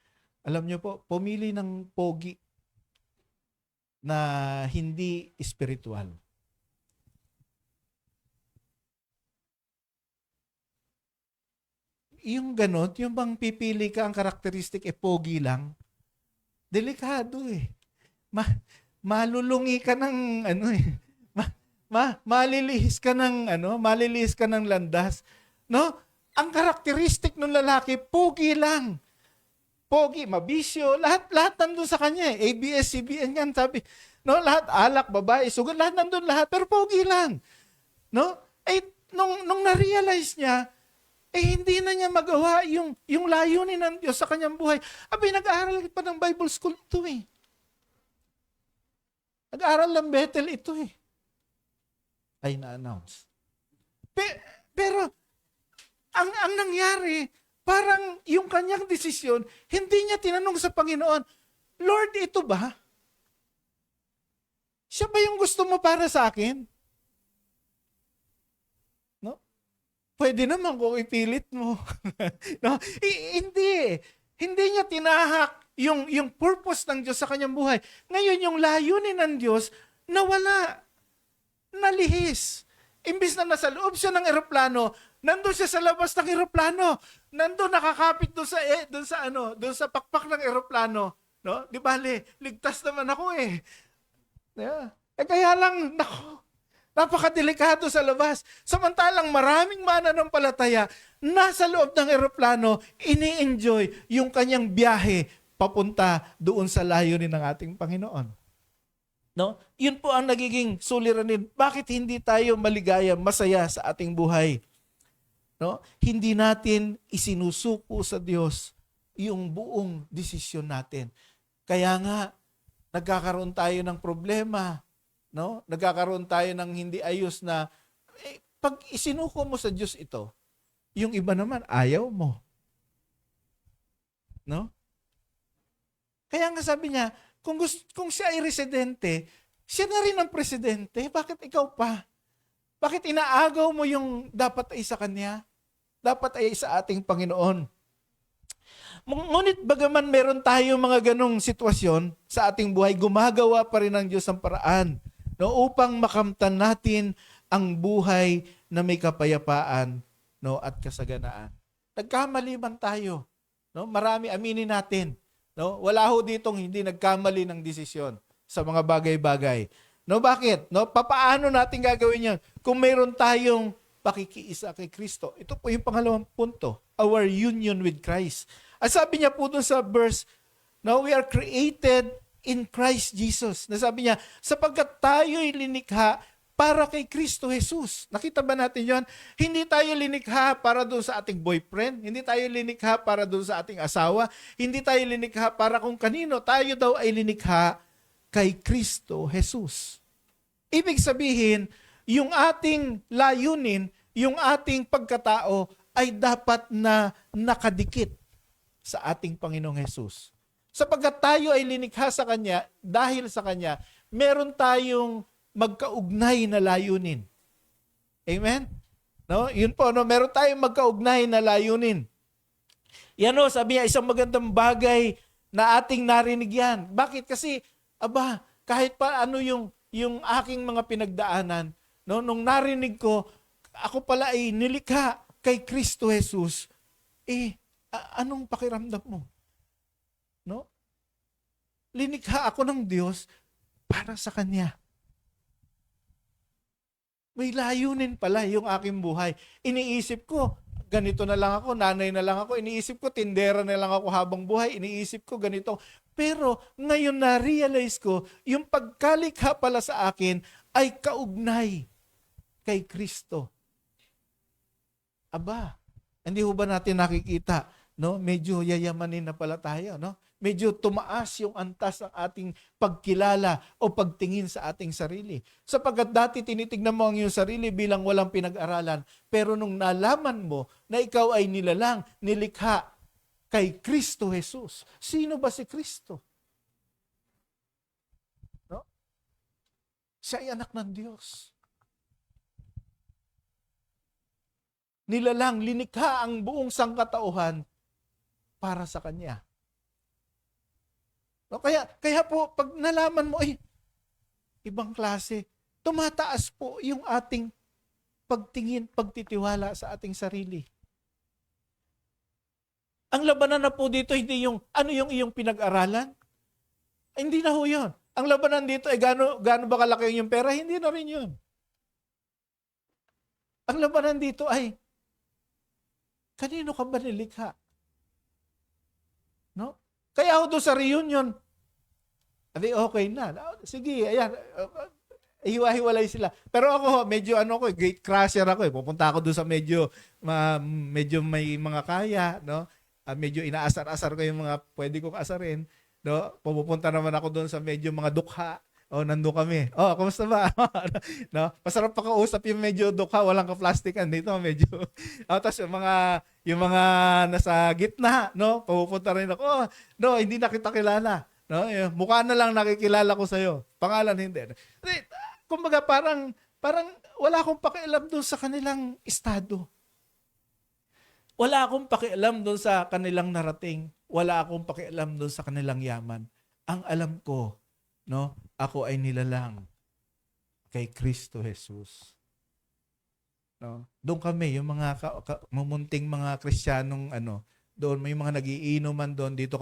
Alam niyo po, pumili ng pogi na hindi spiritual. Yung ganun, yung bang pipili ka, ang karakteristik pogi lang, delikado eh. Malulungi ka ng malilihis ka ng landas. No? Ang karakteristik ng lalaki, pogi lang. Pogi, mabisyo, lahat nandun sa kanya eh. ABS-CBN yan, sabi. No, lahat alak, babae, sugal, lahat nandun lahat, pero pogi lang. No? Nung na-realize niya, hindi na niya magawa yung layunin ng Diyos sa kanyang buhay. Abay, nag-aaral pa ng Bible school ito eh. Nag-aaral ng Bethel ito eh. Ay, na-announce. Pero, ang nangyari, parang yung kanyang desisyon, hindi niya tinanong sa Panginoon, Lord, ito ba? Siya ba yung gusto mo para sa akin? No? Pwede naman kung ipilit mo. No? Hindi. Hindi niya tinahak yung purpose ng Diyos sa kanyang buhay. Ngayon, yung layunin ng Diyos, nawala. Nalihis. Imbis na nasa loob siya ng eroplano, nandun siya sa labas ng eroplano. Nandun nakakapit doon sa pakpak ng eroplano. No? Di bale, ligtas naman ako eh. Yeah. Kaya lang, napakadelikado sa labas. Samantalang maraming mananampalataya, nasa loob ng eroplano, ini-enjoy yung kanyang biyahe papunta doon sa layunin ng ating Panginoon. No? Yun po ang nagiging suliranin. Bakit hindi tayo maligaya, masaya sa ating buhay? No? Hindi natin isinusuko sa Diyos yung buong desisyon natin. Kaya nga, nagkakaroon tayo ng problema. No? Nagkakaroon tayo ng hindi ayos na, pag isinuko mo sa Diyos ito, yung iba naman, ayaw mo. No? Kaya nga sabi niya, kung siya ay residente, siya na rin ang presidente. Bakit ikaw pa? Bakit inaagaw mo yung dapat ay sa Kanya? Dapat ay sa ating Panginoon. Ngunit bagaman meron tayo mga ganong sitwasyon sa ating buhay, gumagawa pa rin ang Diyos ang paraan, no, upang makamtan natin ang buhay na may kapayapaan, no, at kasaganaan. Nagkamali man tayo. No? Marami, aminin natin. No? Wala ho ditong hindi nagkamali ng desisyon sa mga bagay-bagay. No, bakit? No, papaano natin gagawin 'yan? Kung mayroon tayong pakikiisa kay Kristo. Ito po yung pangalawang punto, our union with Christ. At sabi niya po dun sa verse, now we are created in Christ Jesus. Nasabi niya, sapagkat tayo'y linikha para kay Kristo Jesus. Nakita ba natin yon? Hindi tayo linikha para doon sa ating boyfriend. Hindi tayo linikha para doon sa ating asawa. Hindi tayo linikha para kung kanino. Tayo daw ay linikha kay Kristo Jesus. Ibig sabihin, yung ating layunin, yung ating pagkatao ay dapat na nakadikit sa ating Panginoong Jesus. Sapagkat tayo ay linikha sa Kanya, dahil sa Kanya, meron tayong magkaugnay na layunin. Amen? No? Yun po, no? Meron tayong magkaugnay na layunin. Yan o, sabi niya, isang magandang bagay na ating narinig yan. Bakit? Kasi, kahit pa ano yung aking mga pinagdaanan, no? Nung narinig ko, ako pala ay nilikha kay Kristo Jesus, anong pakiramdam mo? No? Linikha ako ng Diyos para sa Kanya. May layunin pala yung aking buhay. Iniisip ko, ganito na lang ako, nanay na lang ako. Iniisip ko, tindera na lang ako habang buhay. Iniisip ko, ganito. Pero ngayon na-realize ko, yung pagkalikha pala sa akin ay kaugnay kay Kristo. Hindi ho ba natin nakikita, no? Medyo yayamanin na pala tayo, no? Medyo tumaas yung antas ng ating pagkilala o pagtingin sa ating sarili. Sapagkat dati tinitignan mo ang iyong sarili bilang walang pinag-aralan, pero nung nalaman mo na ikaw ay nilalang, nilikha kay Kristo Jesus. Sino ba si Kristo? No? Siya ay anak ng Diyos. Nilalang, linikha ang buong sangkatauhan para sa Kanya. No, kaya po, pag nalaman mo, ibang klase, tumataas po yung ating pagtingin, pagtitiwala sa ating sarili. Ang labanan na po dito, hindi yung, ano yung iyong pinag-aralan? Hindi na ho yun. Ang labanan dito ay gaano ba kalaki yung pera? Hindi na rin yun. Ang labanan dito ay, kanino ka ba nilikha? No? Kaya ako doon sa reunion, okay na. Sige, ayan. Hiwa-hiwalay sila. Pero ako, medyo gate crusher ako eh. Pupunta ako doon sa medyo may mga kaya, no? Medyo inaasar-asar ko yung mga pwede kong asarin, no? Pupunta naman ako doon sa medyo mga dukha. Nandun kami. Kumusta ba? No? Masarap pa kausap yung medyo dukha, walang ka-plastikan dito, medyo. Tapos yung mga nasa gitna, no? Pupunta rin ako. No, hindi na kita kilala. No? Mukha na lang nakikilala ko sa'yo. Pangalan hindi. Kumbaga parang wala akong pakialam doon sa kanilang estado. Wala akong pakialam doon sa kanilang narating. Wala akong pakialam doon sa kanilang yaman. Ang alam ko, no, ako ay nilalang kay Kristo Jesus. No? Doon kami, yung mga mumunting mga Kristiyanong doon may mga nagiinuman doon, dito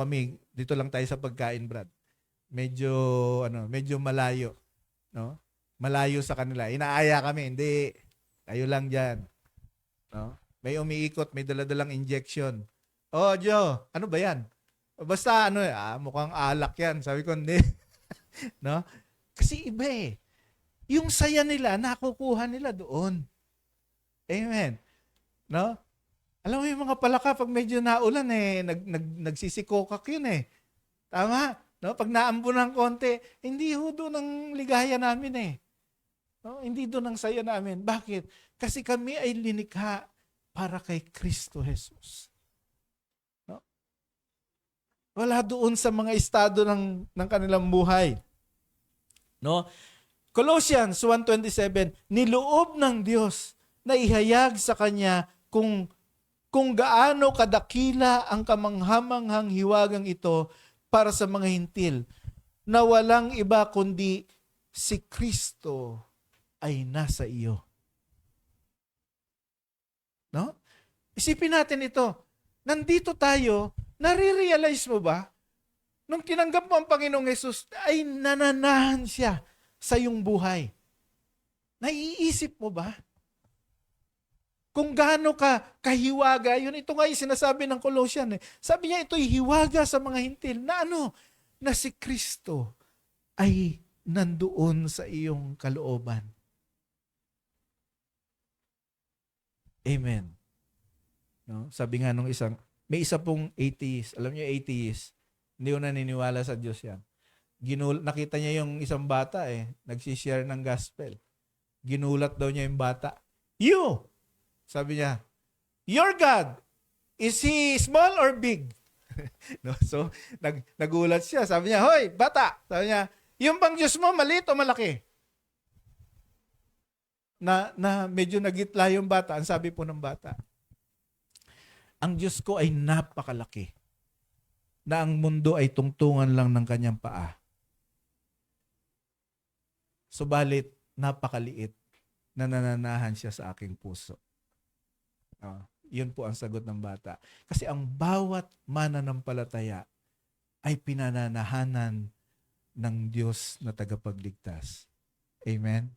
lang tayo sa pagkain, Brad. Medyo malayo, no? Malayo sa kanila. Inaaya kami, hindi. Kayo lang diyan. No? May umiikot, may daladalang injection. Joe, ano ba 'yan? Basta mukhang alak 'yan. Sabi ko, hindi. No? Kasi iba eh. Yung saya nila, nakukuha nila doon. Amen. No? Alam mo yung mga palaka, pag medyo naulan nagsisikokak yun eh. Tama? No? Pag naambo ng konti, hindi ho doon ang ligaya namin eh. No? Hindi doon ang saya namin. Bakit? Kasi kami ay linikha para kay Kristo Jesus. No? Wala doon sa mga estado ng kanilang buhay. No? Colossians 1:27, niloob ng Diyos na ihayag sa Kanya kung gaano kadakila ang kamanghamanghang hiwagang ito para sa mga hintil, na walang iba kundi si Kristo ay nasa iyo. No? Isipin natin ito. Nandito tayo, nare-realize mo ba? Nung tinanggap mo ang Panginoong Hesus, ay nananahan siya sa iyong buhay. Naiisip mo ba? Kung gaano ka kahiwaga, yun ito nga yung sinasabi ng Colossian. Sabi niya ito'y hiwaga sa mga hintil na na si Kristo ay nandoon sa iyong kalooban. Amen. No? Sabi nga nung may isa pong atheist, alam niyo atheist, hindi ko naniniwala sa Diyos yan. Nakita niya yung isang bata nagsishare ng gospel. Ginulat daw niya yung bata. You! Sabi niya, your God, is He small or big? No? So, nagulat siya. Sabi niya, hoy, bata! Sabi niya, yung bang Diyos mo, maliit o malaki? Na medyo nagitla yung bata. Ang sabi po ng bata, ang Diyos ko ay napakalaki, na ang mundo ay tungtungan lang ng kanyang paa. Subalit, napakaliit na nananahan siya sa aking puso. Yun po ang sagot ng bata. Kasi ang bawat mananampalataya ay pinananahanan ng Diyos na tagapagligtas. Amen?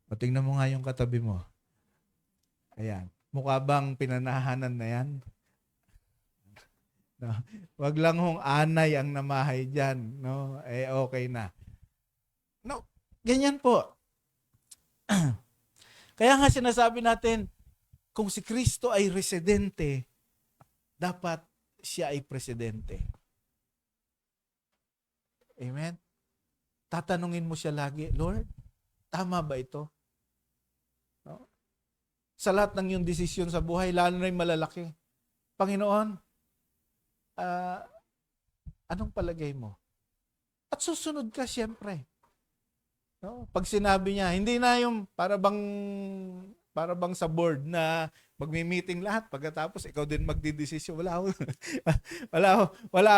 O tingnan mo nga yung katabi mo. Ayan. Mukha bang pinanahanan na yan? No? Wag lang hong anay ang namahay dyan. No? Okay na. No, ganyan po. Kaya nga sinasabi natin, kung si Kristo ay residente, dapat siya ay presidente. Amen? Tatanungin mo siya lagi, Lord, tama ba ito? No? Sa lahat ng iyong desisyon sa buhay, lalo na yung malalaki. Panginoon, anong palagay mo? At susunod ka siyempre. No? Pag sinabi niya, hindi na yung para bang sa board na magmi-meeting lahat pagkatapos ikaw din magdidesisyon. Wala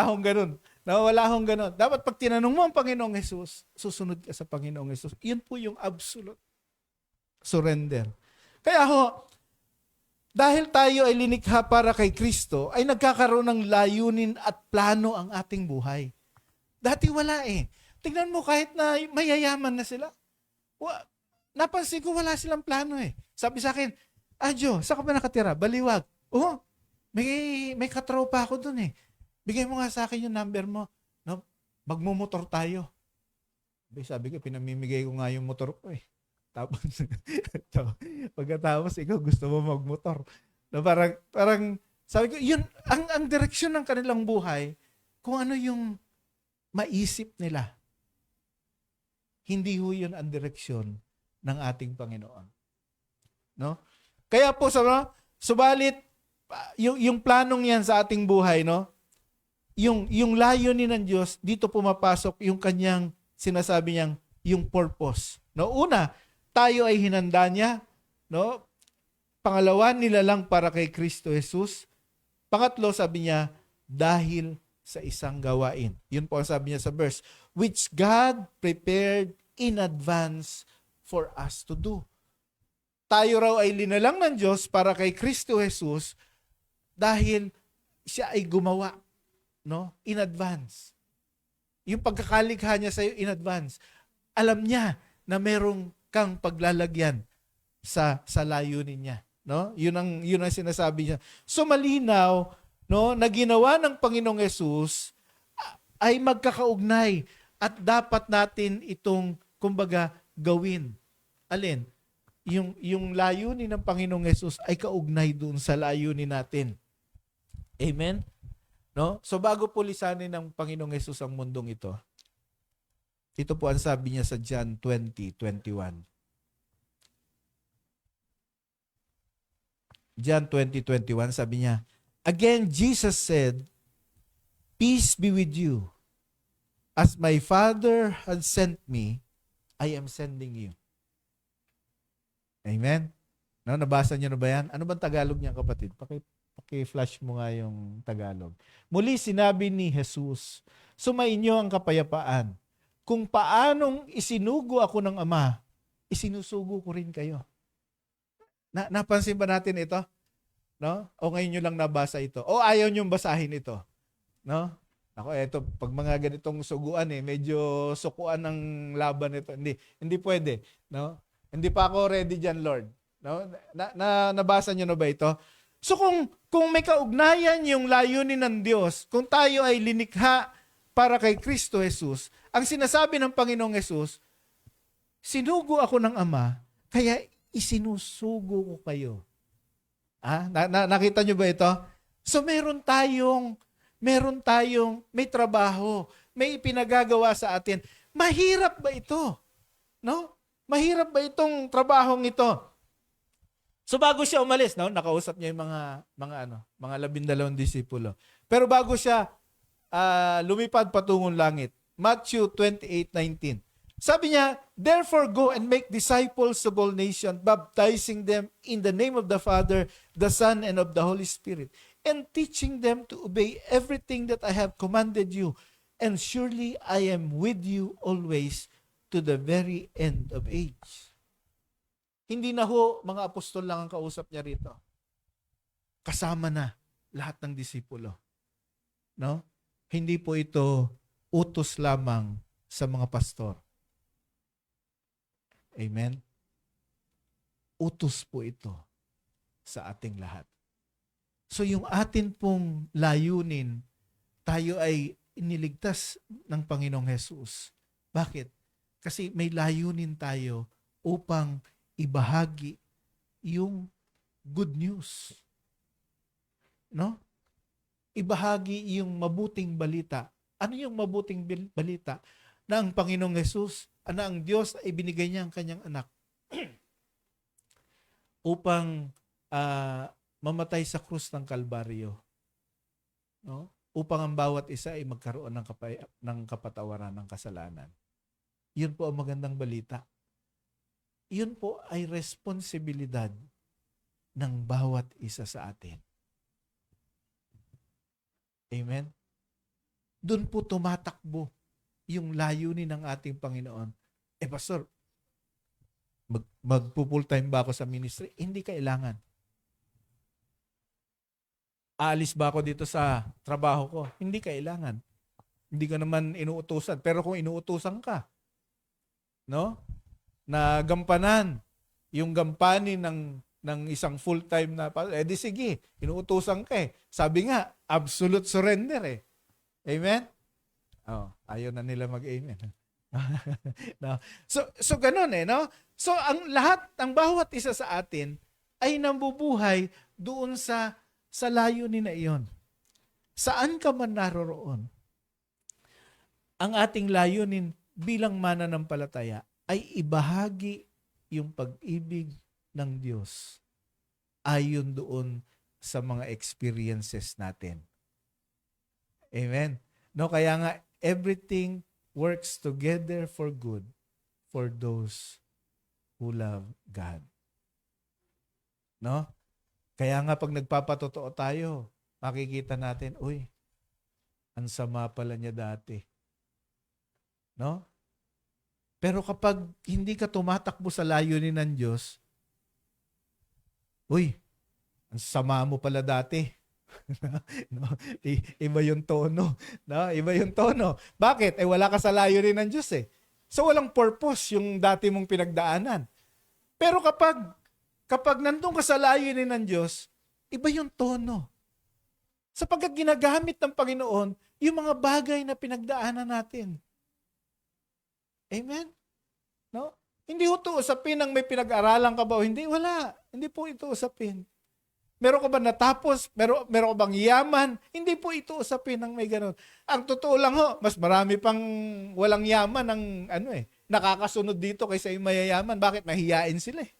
akong ganun. No, wala akong ganun. Dapat pag tinanong mo ang Panginoong Hesus, susunod ka sa Panginoong Hesus. Yun po yung absolute surrender. Kaya dahil tayo ay linikha para kay Kristo, ay nagkakaroon ng layunin at plano ang ating buhay. Dati wala Tingnan mo kahit na mayayaman na sila. Napansin ko wala silang plano Sabi sa akin, Jo, saan ka ba nakatira? Baliwag. May katropa ako dun Bigay mo nga sa akin yung number mo. No? Magmumotor tayo. Sabi ko, pinamimigay ko nga yung motor ko eh. Tapos, pagkatapos ikaw gusto mo magmotor. No, parang sabi ko, yun, ang direksyon ng kanilang buhay, kung ano yung maisip nila. Hindi ho yun ang direksyon ng ating Panginoon. No? Kaya po, subalit, yung planong yan sa ating buhay, no? Yung layunin ng Diyos, dito pumapasok yung kanyang sinasabi niyang yung purpose. No? Una, tayo ay hinanda niya. No? Pangalawa, nilalang para kay Kristo Jesus. Pangatlo, sabi niya, dahil sa isang gawain. Yun po ang sabi niya sa verse, which God prepared in advance for us to do. Tayo raw ay linalang ng Diyos para kay Kristo Jesus dahil siya ay gumawa, no? In advance. Yung pagkakalikha niya sa iyo in advance. Alam niya na merong kang paglalagyan sa layunin niya, no? Yun ang sinasabi niya. So malinaw, no, na ginawa ng Panginoong Hesus ay magkakaugnay at dapat natin itong kumbaga gawin. Alin? Yung layunin ng Panginoong Hesus ay kaugnay doon sa layunin natin. Amen? No? So bago po lisanin ng Panginoong Hesus ang mundong ito, ito po ang sabi niya sa John 20:21. John 20:21, sabi niya, again, Jesus said, peace be with you. As my Father had sent me, I am sending you. Amen? No, nabasa niyo na ba yan? Ano bang Tagalog niya, kapatid? Paki-flash mo nga yung Tagalog. Muli sinabi ni Jesus, sumainyo ang kapayapaan. Kung paanong isinugo ako ng Ama, isinusugo ko rin kayo. Napansin ba natin ito? No? O ngayon nyo lang nabasa ito? O ayaw nyo basahin ito? No? Ako, ito, pag mga ganitong suguan medyo sukuan ng laban ito. Hindi pwede. No? Hindi pa ako ready dyan, Lord. No? Nabasa nyo na ba ito? So kung may kaugnayan yung layunin ng Diyos, kung tayo ay linikha para kay Kristo Jesus, ang sinasabi ng Panginoong Jesus, sinugo ako ng Ama, kaya isinusugo ko kayo. Nakita nyo ba ito? So meron tayong may trabaho, may ipinagagawa sa atin. Mahirap ba ito? No? Mahirap ba itong trabahong ito? So bago siya umalis, no, nakausap niya yung mga 12 disipulo. Pero bago siya lumipad patungong langit, Matthew 28:19. Sabi niya, therefore go and make disciples of all nations, baptizing them in the name of the Father, the Son, and of the Holy Spirit, and teaching them to obey everything that I have commanded you. And surely I am with you always to the very end of age. Hindi na ho mga apostol lang ang kausap niya rito. Kasama na lahat ng disipulo. No? Hindi po ito utos lamang sa mga pastor. Amen? Utos po ito sa ating lahat. So yung atin pong layunin, tayo ay iniligtas ng Panginoong Hesus. Bakit? Kasi may layunin tayo upang ibahagi yung good news. No? Ibahagi yung mabuting balita. Ano yung mabuting balita? Na ang Panginoong Hesus, na ang Diyos ay binigay niya ang kanyang anak upang mamatay sa krus ng Kalbaryo. No? Upang ang bawat isa ay magkaroon ng kapatawaran ng kasalanan. Yun po ang magandang balita. Yun po ay responsibilidad ng bawat isa sa atin. Amen? Doon po tumatakbo yung layunin ng ating Panginoon. Pastor, magpo-full time ba ako sa ministry? Hindi kailangan. Aalis ba ako dito sa trabaho ko? Hindi kailangan. Hindi ka naman inuutusan. Pero kung inuutusan ka, no? Na gampanan, yung gampanin ng isang full-time na, di sige, inuutusan ka Sabi nga, absolute surrender Amen? Ayaw na nila mag-amen. No? So ganun no? So ang bawat isa sa atin ay nambubuhay doon sa layunin na iyon. Saan ka man naroroon, ang ating layunin bilang mananampalataya ay ibahagi yung pag-ibig ng Diyos ayon doon sa mga experiences natin. Amen. No, kaya nga everything works together for good for those who love God. No? Kaya nga pag nagpapatotoo tayo, makikita natin, uy, ang sama pala niya dati. No? Pero kapag hindi ka tumatakbo sa layunin ng Diyos, uy, ang sama mo pala dati. No? Iba yung tono. No? Iba yung tono. Bakit? Wala ka sa layunin ng Diyos eh. So walang purpose yung dati mong pinagdaanan. Pero kapag nandun ka sa layunin ng Diyos, iba yung tono. Sapagkat ginagamit ng Panginoon yung mga bagay na pinagdaanan natin. Amen? No? Hindi ito usapin ng may pinag-aralan ka ba o hindi. Wala. Hindi po ito usapin. Meron ka ba natapos? Meron ka bang yaman? Hindi po ito usapin ng may ganun. Ang totoo lang mas marami pang walang yaman ang nakakasunod dito kaysa yung mayayaman. Bakit? Mahiyain sila eh.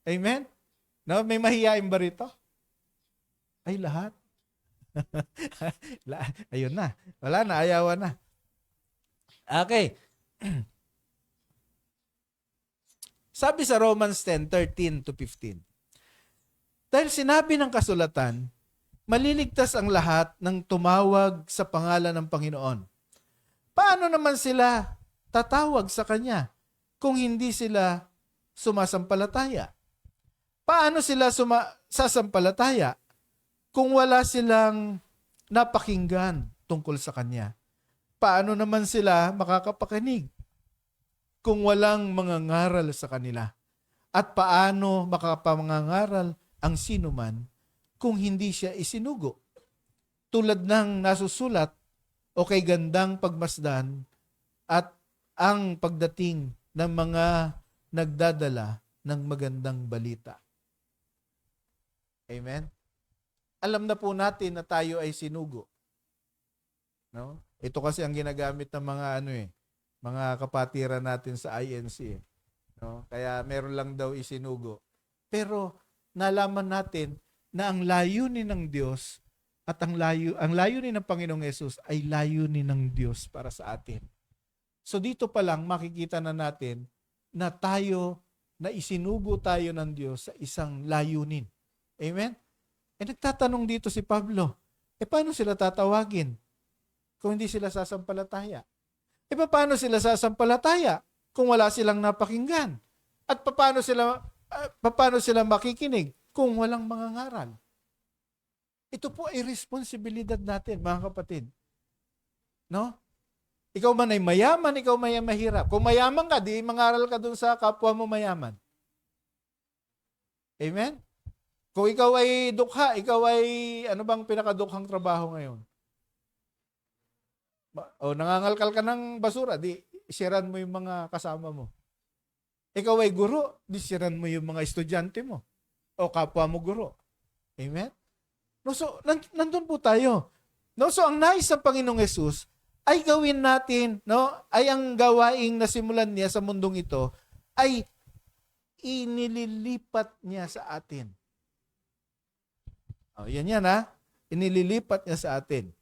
Amen? No? May mahiyain ba rito? Ay, lahat. Ayun na. Wala na, ayawan na. Okay. Sabi sa Romans 10:13-15, dahil sinabi ng kasulatan, maliligtas ang lahat ng tumawag sa pangalan ng Panginoon. Paano naman sila tatawag sa Kanya kung hindi sila sumasampalataya? Paano sila sasampalataya kung wala silang napakinggan tungkol sa Kanya? Paano naman sila makakapakinig kung walang mangangaral sa kanila? At paano makapamangaral ang sinuman kung hindi siya isinugo? Tulad ng nasusulat o kay gandang pagmasdan at ang pagdating ng mga nagdadala ng magandang balita. Amen? Alam na po natin na tayo ay sinugo. No? Ito kasi ang ginagamit ng mga mga kapatiran natin sa INC. No? Kaya meron lang daw isinugo. Pero nalaman natin na ang layunin ng Diyos at ang layunin ng Panginoong Yesus ay layunin ng Diyos para sa atin. So dito pa lang makikita na natin na isinugo tayo ng Diyos sa isang layunin. Amen? Nagtatanong dito si Pablo, paano sila tatawagin kung hindi sila sasampalataya? Paano sila sasampalataya kung wala silang napakinggan? At paano sila makikinig kung walang mangangaral? Ito po ay responsibilidad natin, mga kapatid. No? Ikaw man ay mayaman, ikaw man ay mahirap. Kung mayaman ka, di mangaral ka dun sa kapwa mo mayaman. Amen? Kung ikaw ay dukha, ikaw ay ano bang pinakadukhang trabaho ngayon? O nangangalkal ka ng basura, di siran mo yung mga kasama mo. Ikaw ay guro, di siran mo yung mga estudyante mo o kapwa mo guro. Amen? No, so, nandun po tayo. No, so, ang nais ng Panginoong Yesus ay gawin natin, no, ay ang gawaing nasimulan niya sa mundong ito ay inililipat niya sa atin. Yan ha. Inililipat niya sa atin.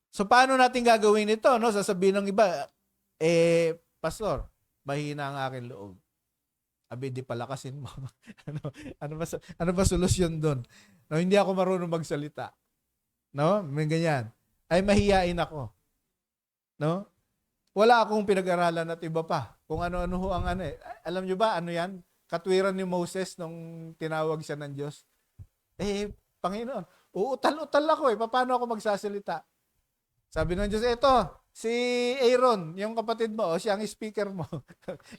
So, paano natin gagawin ito? No? Sasabihin ng iba, Pastor, mahina ang aking loob. Abi, di palakasin mo. ano ba solusyon doon? No, hindi ako marunong magsalita. No? May ganyan. Ay, mahiyain ako. No? Wala akong pinag-aralan at iba pa. Kung ano-ano ho ang Alam nyo ba, ano yan? Katwiran ni Moses nung tinawag siya ng Diyos. Panginoon, uutal-utal ako paano ako magsasalita? Sabi ng Diyos, si Aaron, yung kapatid mo, siya ang speaker mo.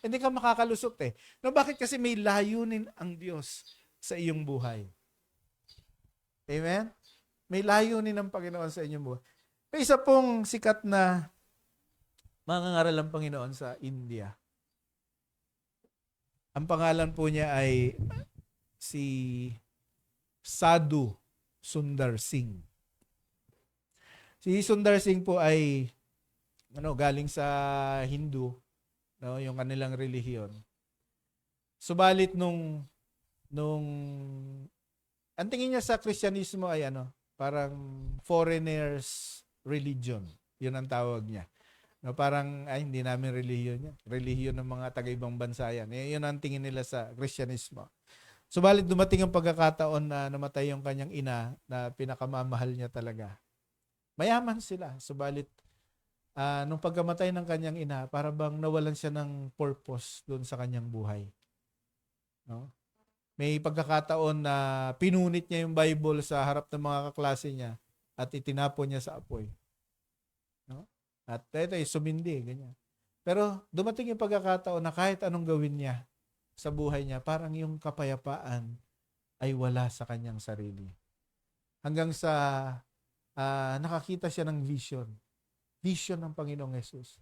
Hindi ka makakalusot No, bakit? Kasi may layunin ang Diyos sa iyong buhay. Amen? May layunin ng Panginoon sa inyong buhay. May isa pong sikat na mangangaral ng Panginoon sa India. Ang pangalan po niya ay si Sadhu Sundar Singh. Si Sundar Singh po ay galing sa Hindu, yung kanilang relihiyon. Subalit nung ang tingin niya sa Kristyanismo ay parang foreigners religion. Yun ang tawag niya. Parang hindi namin relihiyon yan. Relihiyon ng mga taga-ibang bansa yan. Yun ang tingin nila sa Kristyanismo. Subalit dumating ang pagkakataon na namatay yung kanyang ina na pinakamamahal niya talaga. Mayaman sila. Subalit nung pagkamatay ng kanyang ina, para bang nawalan siya ng purpose doon sa kanyang buhay. No? May pagkakataon na pinunit niya yung Bible sa harap ng mga kaklase niya at itinapon niya sa apoy. No? At ito sumindi, ganyan. Pero dumating yung pagkakataon na kahit anong gawin niya sa buhay niya, parang yung kapayapaan ay wala sa kanyang sarili. Hanggang sa nakakita siya ng vision. Vision ng Panginoong Hesus.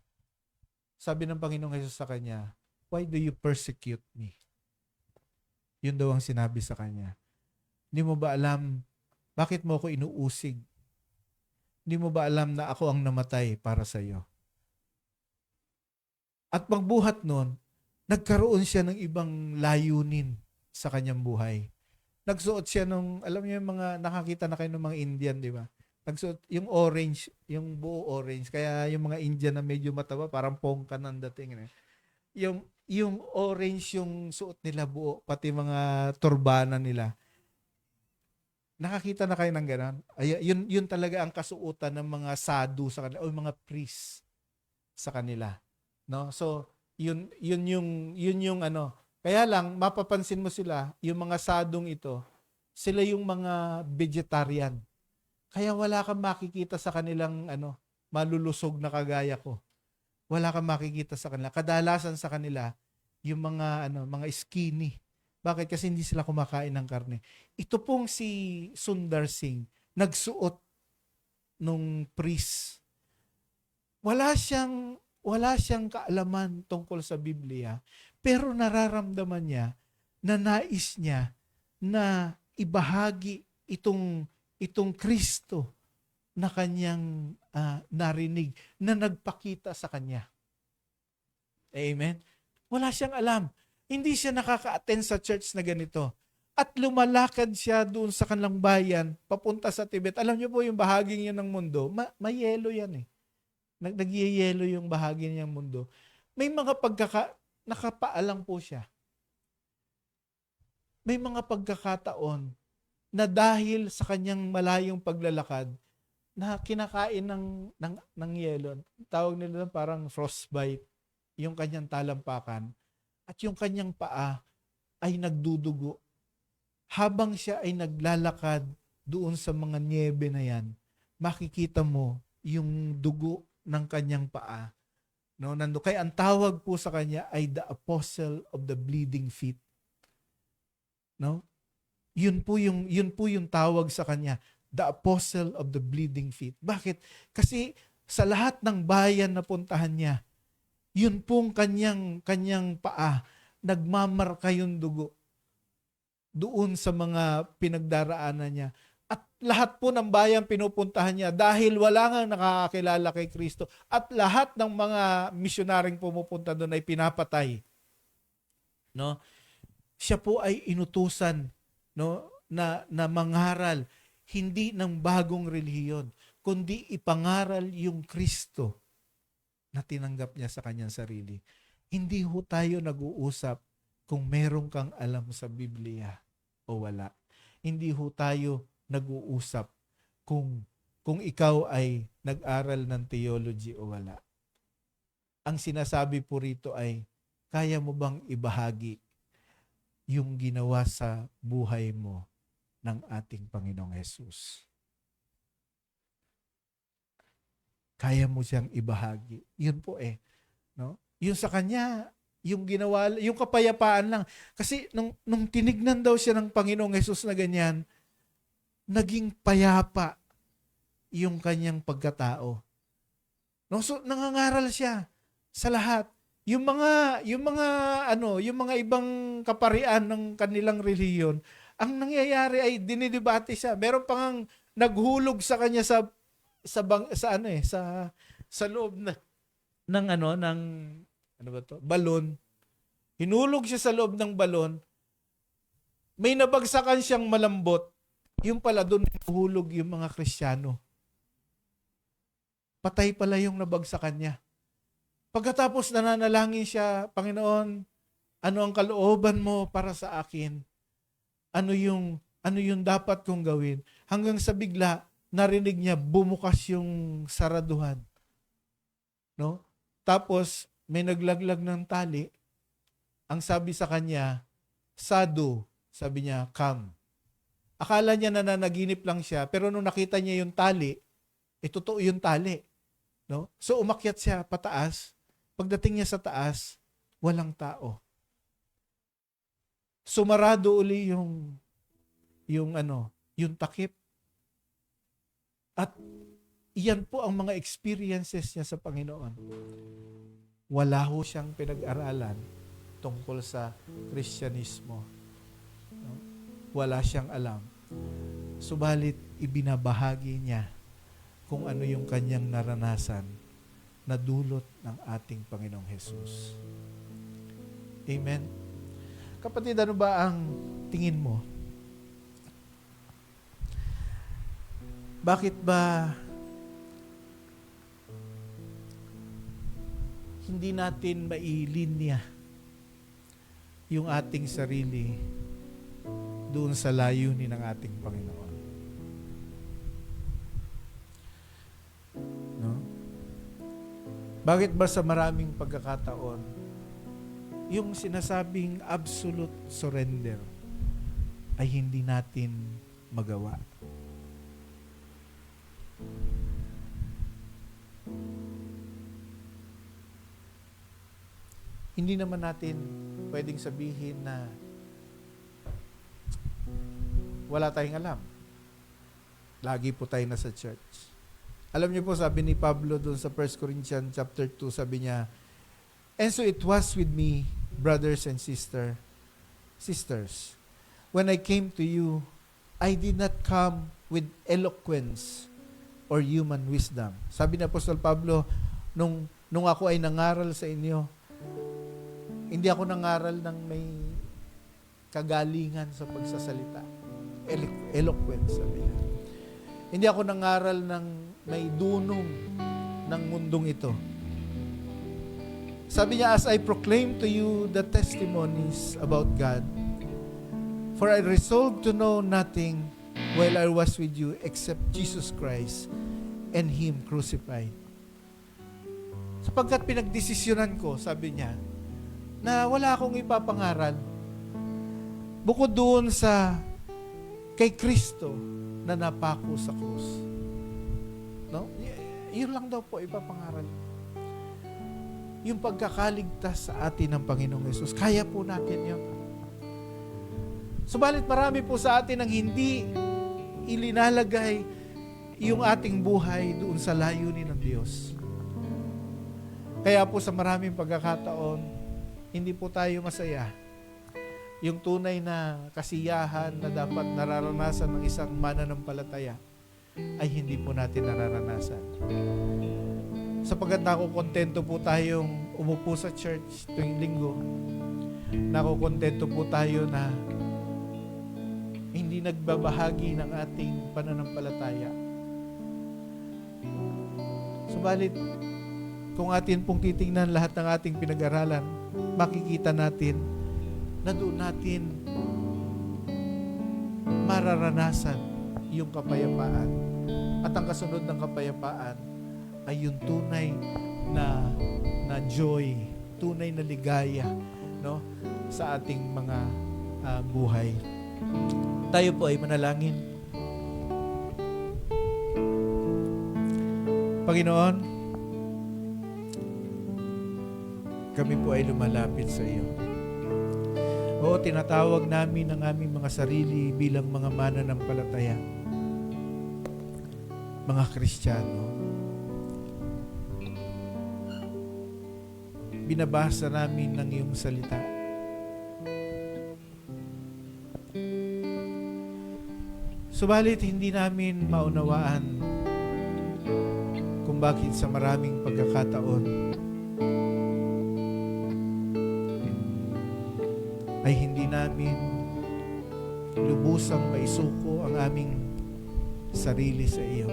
Sabi ng Panginoong Hesus sa kanya, "Why do you persecute me?" Yun daw ang sinabi sa kanya. Hindi mo ba alam bakit mo ako inuusig? Hindi mo ba alam na ako ang namatay para sa iyo? At pagbuhat nun, nagkaroon siya ng ibang layunin sa kanyang buhay. Nagsuot siya alam niyo yung mga nakakita na kayo ng mga Indian, di ba? Nagsuot yung orange, yung buo orange. Kaya yung mga Indian na medyo mataba, parang pongkan ang dating. Yung orange yung suot nila buo, pati mga turbana nila. Nakakita na kayo ng gano'n? Yun talaga ang kasuotan ng mga sadhu sa kanila, o mga priest sa kanila. No? So, yun yung Kaya lang, mapapansin mo sila, yung mga sadhung ito, sila yung mga vegetarian. Kaya wala kang makikita sa kanilang malulusog na kagaya ko. Wala kang makikita sa kanila. Kadalasan sa kanila, yung mga skinny. Bakit? Kasi hindi sila kumakain ng karne. Ito pong si Sundar Singh, nagsuot nung priest. Wala siyang kaalaman tungkol sa Biblia, pero nararamdaman niya na nais niya na ibahagi itong Kristo na kanyang narinig, na nagpakita sa kanya. Amen? Wala siyang alam. Hindi siya nakaka-attend sa church na ganito. At lumalakad siya doon sa kanilang bayan, papunta sa Tibet. Alam niyo po yung bahaging yan ng mundo, may yelo yan eh. Nagyayelo yung bahagi niyang mundo. May mga nakapaalang po siya. May mga pagkakataon na dahil sa kanyang malayong paglalakad, na kinakain ng yelo. Tawag nila parang frostbite, yung kanyang talampakan. At yung kanyang paa ay nagdudugo. Habang siya ay naglalakad doon sa mga niebe na yan, makikita mo yung dugo ng kanyang paa. No, kaya ang tawag po sa kanya ay the Apostle of the Bleeding Feet. No? Yun po yung tawag sa kanya, the Apostle of the Bleeding Feet. Bakit? Kasi sa lahat ng bayan na puntahan niya, yun pong kanyang paa, nagmamarka yung dugo doon sa mga pinagdaraanan niya. At lahat po ng bayan pinupuntahan niya dahil wala nga nakakakilala kay Kristo. At lahat ng mga misyonaring pumupunta doon ay pinapatay. No? Siya po ay inutusan, no, na mangaral hindi ng bagong relihiyon, kundi ipangaral yung Kristo na tinanggap niya sa kanyang sarili. Hindi ho tayo nag-uusap kung meron kang alam sa Biblia o wala. Hindi ho tayo nag-uusap kung ikaw ay nag-aral ng theology o wala. Ang sinasabi po rito ay, kaya mo bang ibahagi yung ginawa sa buhay mo ng ating Panginoong Hesus? Kaya mo siyang ibahagi. Yun po no? Yung sa kanya, yung ginawa, yung kapayapaan lang. Kasi nung tinignan daw siya ng Panginoong Hesus na ganyan, naging payapa yung kanyang pagkatao. No, so nangangaral siya sa lahat. Yung mga ibang kaparian ng kanilang relihiyon, ang nangyayari ay dinidebate siya. Meron pang naghulog sa kanya sa loob ng balon. Hinulog siya sa loob ng balon. May nabagsakan siyang malambot. Yung pala doon nahuhulog yung mga Kristiyano. Patay pala yung nabagsakan niya. Pagkatapos nananalangin siya, Panginoon, ano ang kalooban mo para sa akin? Ano yung dapat kong gawin? Hanggang sa bigla, narinig niya, bumukas yung saraduhan. No? Tapos, may naglaglag ng tali. Ang sabi sa kanya, Sadu, sabi niya, come. Akala niya na nanaginip lang siya, pero nung nakita niya yung tali, totoo yung tali. No? So umakyat siya pataas. Pagdating niya sa taas, walang tao. Sumarado uli yung takip. At iyan po ang mga experiences niya sa Panginoon. Wala ho siyang pinag-aralan tungkol sa Kristyanismo. No? Wala siyang alam. Subalit, ibinabahagi niya kung ano yung kanyang naranasan na dulot ng ating Panginoong Hesus. Amen? Kapatid, ano ba ang tingin mo? Bakit ba hindi natin mailinya yung ating sarili doon sa layunin ng ating Panginoon? No? Bakit ba sa maraming pagkakataon, yung sinasabing absolute surrender ay hindi natin magawa? Hindi naman natin pwedeng sabihin na wala tayong alam. Lagi po tayo nasa church. Alam niyo po, sabi ni Pablo doon sa 1 Corinthians chapter 2, sabi niya, and so it was with me, brothers and sisters, when I came to you, I did not come with eloquence or human wisdom. Sabi ni Apostol Pablo, nung ako ay nangaral sa inyo, hindi ako nangaral ng may kagalingan sa pagsasalita. Eloquence, sabi niya. Hindi ako nangaral ng may dunong ng mundong ito. Sabi niya, as I proclaim to you the testimonies about God, for I resolved to know nothing while I was with you except Jesus Christ and Him crucified. Sapagkat pinagdesisyonan ko, sabi niya, na wala akong ipapangaral bukod doon sa kay Kristo na napako sa krus. No? Yun lang daw po ipapangaral. Yung pagkakaligtas sa atin ng Panginoong Hesus. Kaya po natin yun. Subalit marami po sa atin ang hindi ilinalagay yung ating buhay doon sa layunin ng Diyos. Kaya po sa maraming pagkakataon, hindi po tayo masaya. Yung tunay na kasiyahan na dapat nararanasan ng isang mananampalataya ay hindi po natin nararanasan. Sapagkat nakukontento po tayong umupo sa church tuwing linggo. Nakukontento po tayo na hindi nagbabahagi ng ating pananampalataya. Subalit, kung atin pong titingnan lahat ng ating pinag-aralan, makikita natin na doon natin mararanasan yung kapayapaan. At ang kasunod ng kapayapaan ay yung tunay na joy, tunay na ligaya, no, sa ating mga buhay. Tayo po ay manalangin. Panginoon, kami po ay lumalapit sa iyo. Oo, tinatawag namin ang aming mga sarili bilang mga mananampalataya. mga Kristiyano, binabasa namin ng iyong salita. Subalit hindi namin maunawaan kung bakit sa maraming pagkakataon ay hindi namin lubusang maisuko ang aming sarili sa iyo.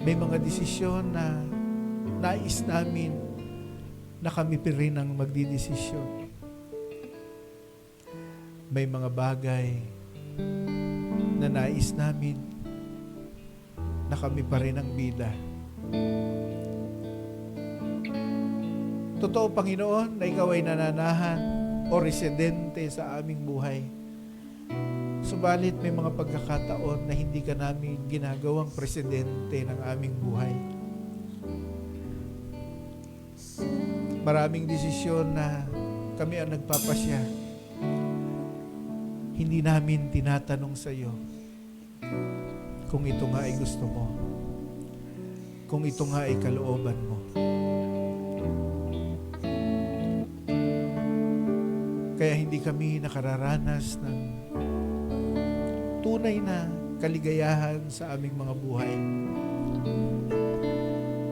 May mga desisyon na nais namin na kami pa rin ang magdidesisyon. May mga bagay na nais namin na kami pa rin ang bida. Totoo, Panginoon, na ikaw ay nananahan o residente sa aming buhay. Subalit may mga pagkakataon na hindi ka namin ginagawang presidente ng aming buhay. Maraming desisyon na kami ang nagpapasya. Hindi namin tinatanong sa iyo kung ito nga ay gusto mo, kung ito nga ay kalooban mo. Kaya hindi kami nakararanas ng tunay na kaligayahan sa aming mga buhay.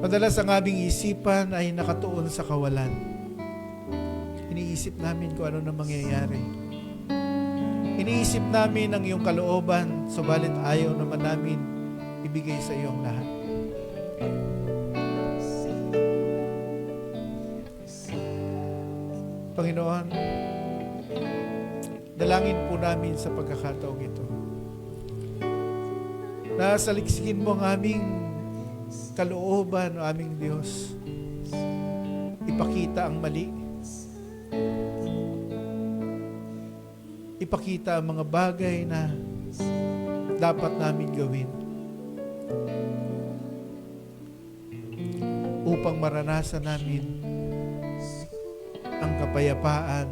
Madalas ang aming isipan ay nakatuon sa kawalan. Iniisip namin kung ano na mangyayari. Iniisip namin ang iyong kalooban, subalit ayaw naman namin ibigay sa iyo ang lahat. Panginoon, dalangin po namin sa pagkakataong ito na saliksikin mo ang aming kalooban, o aming Diyos. Ipakita ang mali. Ipakita ang mga bagay na dapat namin gawin upang maranasan namin ang kapayapaan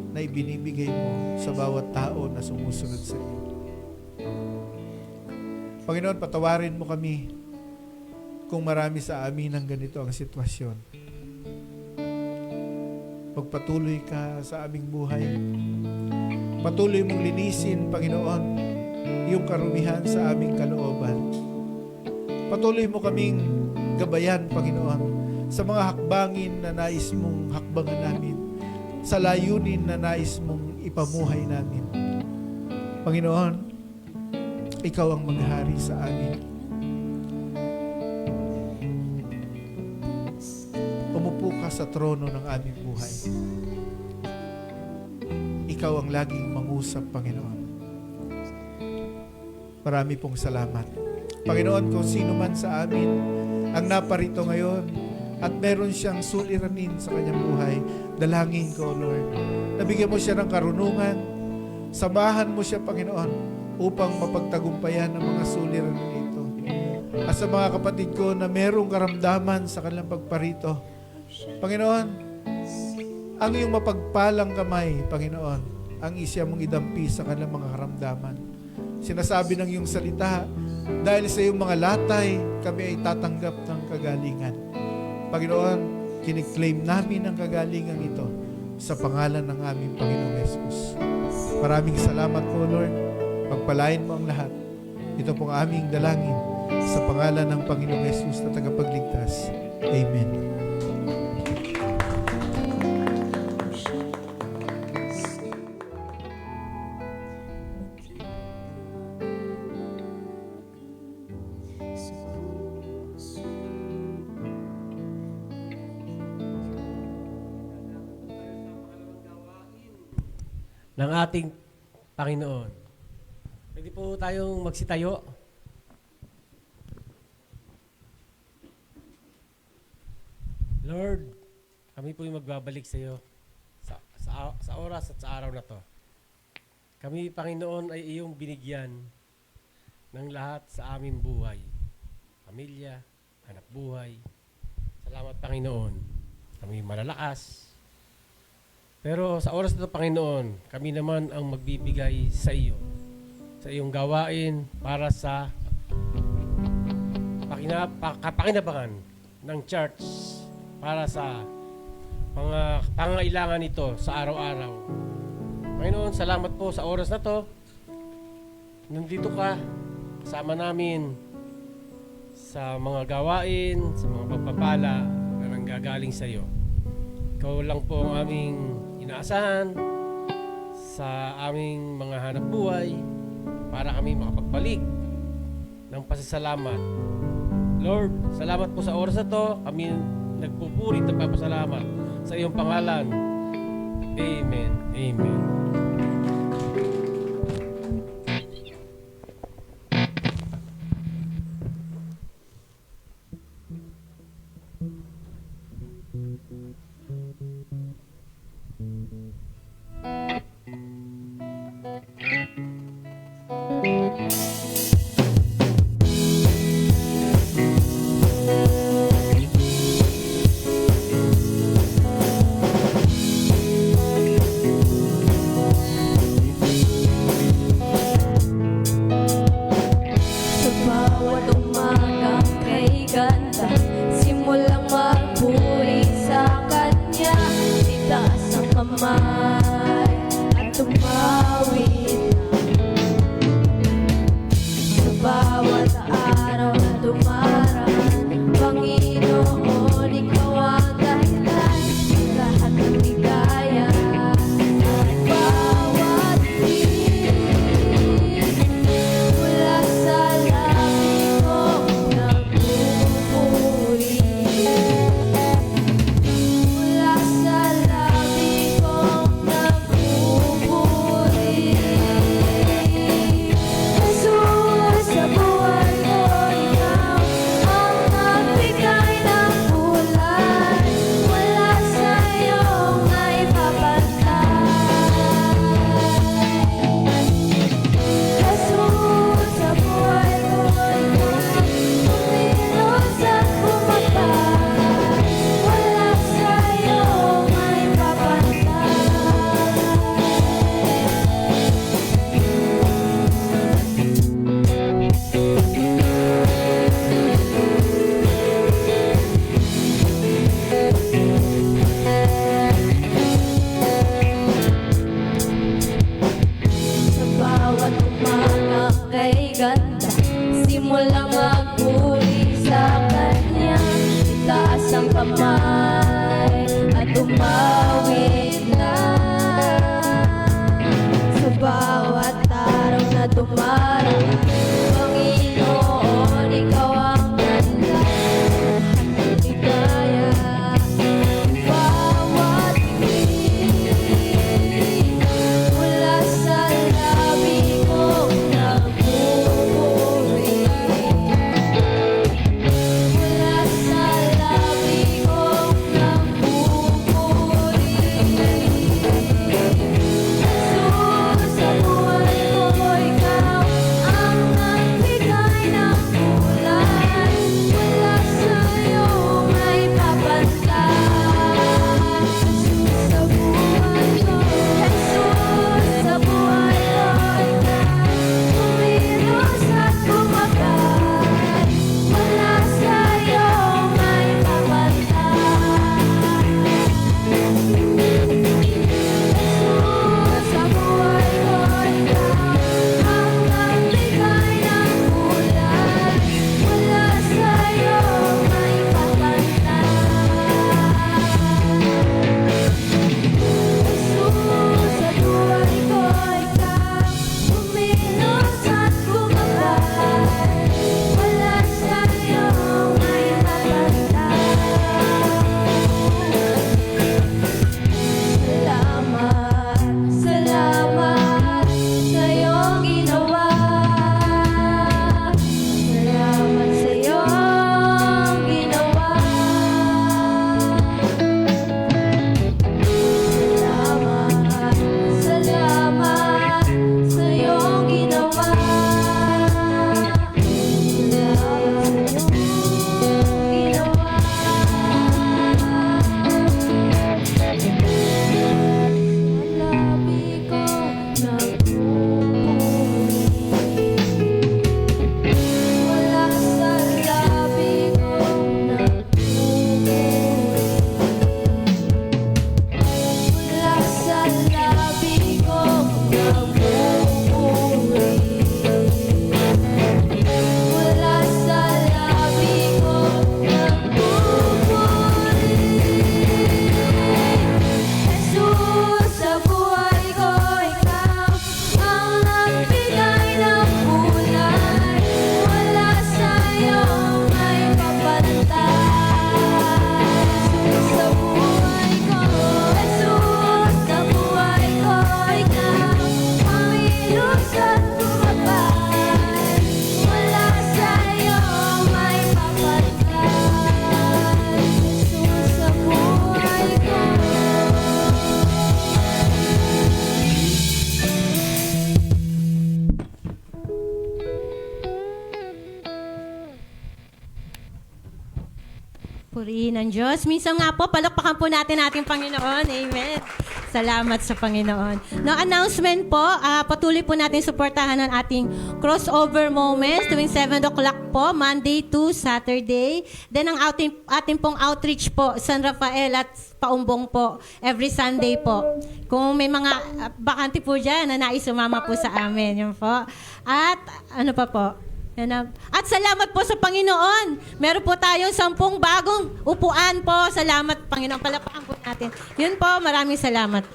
na ibinibigay mo sa bawat tao na sumusunod sa iyo. Panginoon, patawarin mo kami kung marami sa amin ang ganito ang sitwasyon. Magpatuloy ka sa aming buhay. Patuloy mong linisin, Panginoon, yung karumihan sa aming kalooban. Patuloy mo kaming gabayan, Panginoon, sa mga hakbangin na nais mong hakbangan namin, sa layunin na nais mong ipamuhay namin. Panginoon, ikaw ang maghari sa amin. Umupo ka sa trono ng aming buhay. Ikaw ang laging mangusap, Panginoon. Marami pong salamat. Panginoon, kung sino man sa amin ang naparito ngayon at meron siyang suliranin sa kanyang buhay, dalangin ko, Lord. Nabigyan mo siya ng karunungan. Samahan mo siya, Panginoon, upang mapagtagumpayan ang mga suliranin ito. At sa mga kapatid ko na merong karamdaman sa kanilang pagparito, Panginoon, ang iyong mapagpalang kamay, Panginoon, ang isya mong idampi sa kanilang mga karamdaman. Sinasabi ng iyong salita, dahil sa iyong mga latay, kami ay tatanggap ng kagalingan. Panginoon, kiniklaim namin ang kagalingan ito sa pangalan ng aming Panginoong Jesus. Maraming salamat po, Lord. Pagpalain mo ang lahat. Ito pong aming dalangin sa pangalan ng Panginoong Jesus na tagapagligtas. Amen. ng ating Panginoon. Pwede po tayong magsitayo. Lord, kami po yung magbabalik sa iyo sa oras at sa araw na to. Kami, Panginoon, ay iyong binigyan ng lahat sa aming buhay. Pamilya, hanap buhay. Salamat, Panginoon. Kami malalakas. Pero sa oras na ito, Panginoon, kami naman ang magbibigay sa iyo. Sa iyong gawain para sa kapakinabangan ng church para sa mga pangailangan nito sa araw-araw. Panginoon, salamat po sa oras na to. Nandito ka, kasama namin sa mga gawain, sa mga pagpapala na nanggagaling sa iyo. Ikaw lang po ang aming inaasahan sa aming mga hanap buhay para kami makapagbalik ng pasasalamat. Lord, salamat po sa oras na to. Kami nagpupuri at nagpapasalamat sa iyong pangalan. Amen. Amen. purihin ng Diyos. Minsan nga po, palakpakan po natin ating Panginoon. Amen. Salamat sa Panginoon. No announcement po, patuloy po natin suportahan ang ating crossover moments tuwing 7 o'clock po, Monday to Saturday. Then ang ating pong outreach po, San Rafael at Paumbong po, every Sunday po. Kung may mga bakante po dyan na nais sumama po sa amin, yun po. At ano pa po? At salamat po sa Panginoon. Meron po tayong 10 bagong upuan po. Salamat, Panginoon. Palapakan po natin. Yun po, maraming salamat.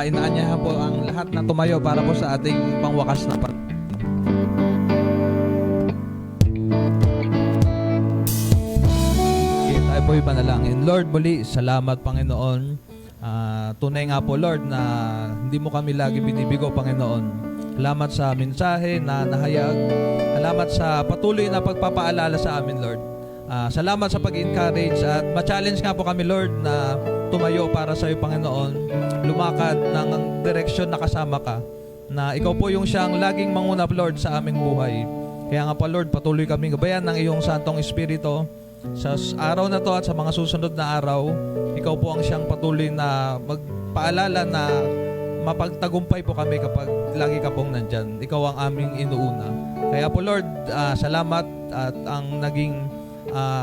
Inaanyahan po ang lahat na tumayo para po sa ating pangwakas na tayo po'y panalangin. Lord, muli, salamat Panginoon. Tunay nga po Lord na hindi mo kami lagi binibigo Panginoon. Salamat sa mensahe na nahayag. Salamat sa patuloy na pagpapaalala sa amin Lord. Salamat sa pag-encourage at ma-challenge nga po kami Lord na tumayo para sa iyo Panginoon. Lumakad ng direksyon na kasama ka. Na ikaw po yung siyang laging mangunap Lord sa aming buhay. Kaya nga po Lord, patuloy kami gabayan ng iyong Santong Espiritu. Sa araw na to at sa mga susunod na araw, ikaw po ang siyang patuloy na magpaalala na mapagtagumpay po kami kapag lagi ka pong nandyan. Ikaw ang aming inuuna. Kaya po Lord, salamat at ang naging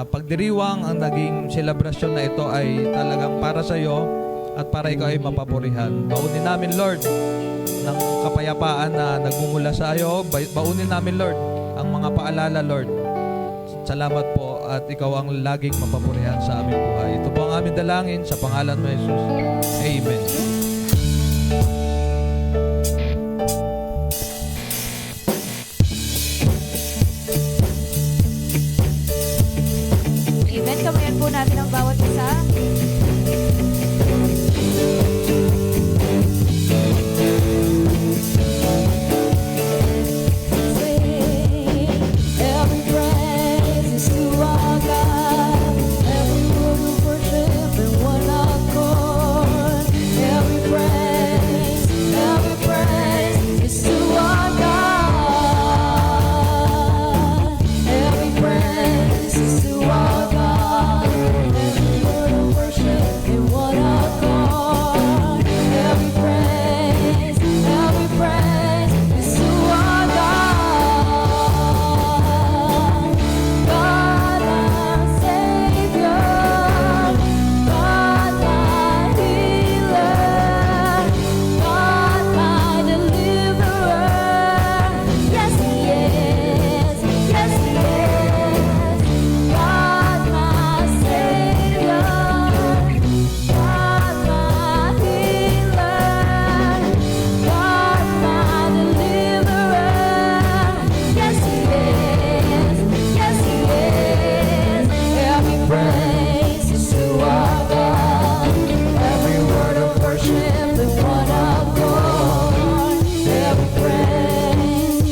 pagdiriwang, ang naging selebrasyon na ito ay talagang para sa iyo at para ikaw ay mapapurihan. Baunin namin Lord ng kapayapaan na nagmumula sa iyo. Baunin namin Lord ang mga paalala Lord. Salamat po at ikaw ang laging mapapurihan sa aming buhay. Ito po ang aming dalangin sa pangalan mo Jesus. Amen. Amen. Kamayan po natin ang bawat isa. Every praise is to our God. Every word of worship and one accord. Every praise is to our God. Every praise is to our God. Every word of worship and one accord. Every praise is to our God. God my Savior, God my healer, God my deliverer. Yes He is, yes He is. God my Savior, God my healer, God my deliverer. Yes He is, yes He is. Every praise is to our God. Every word of worship is one accord. Every praise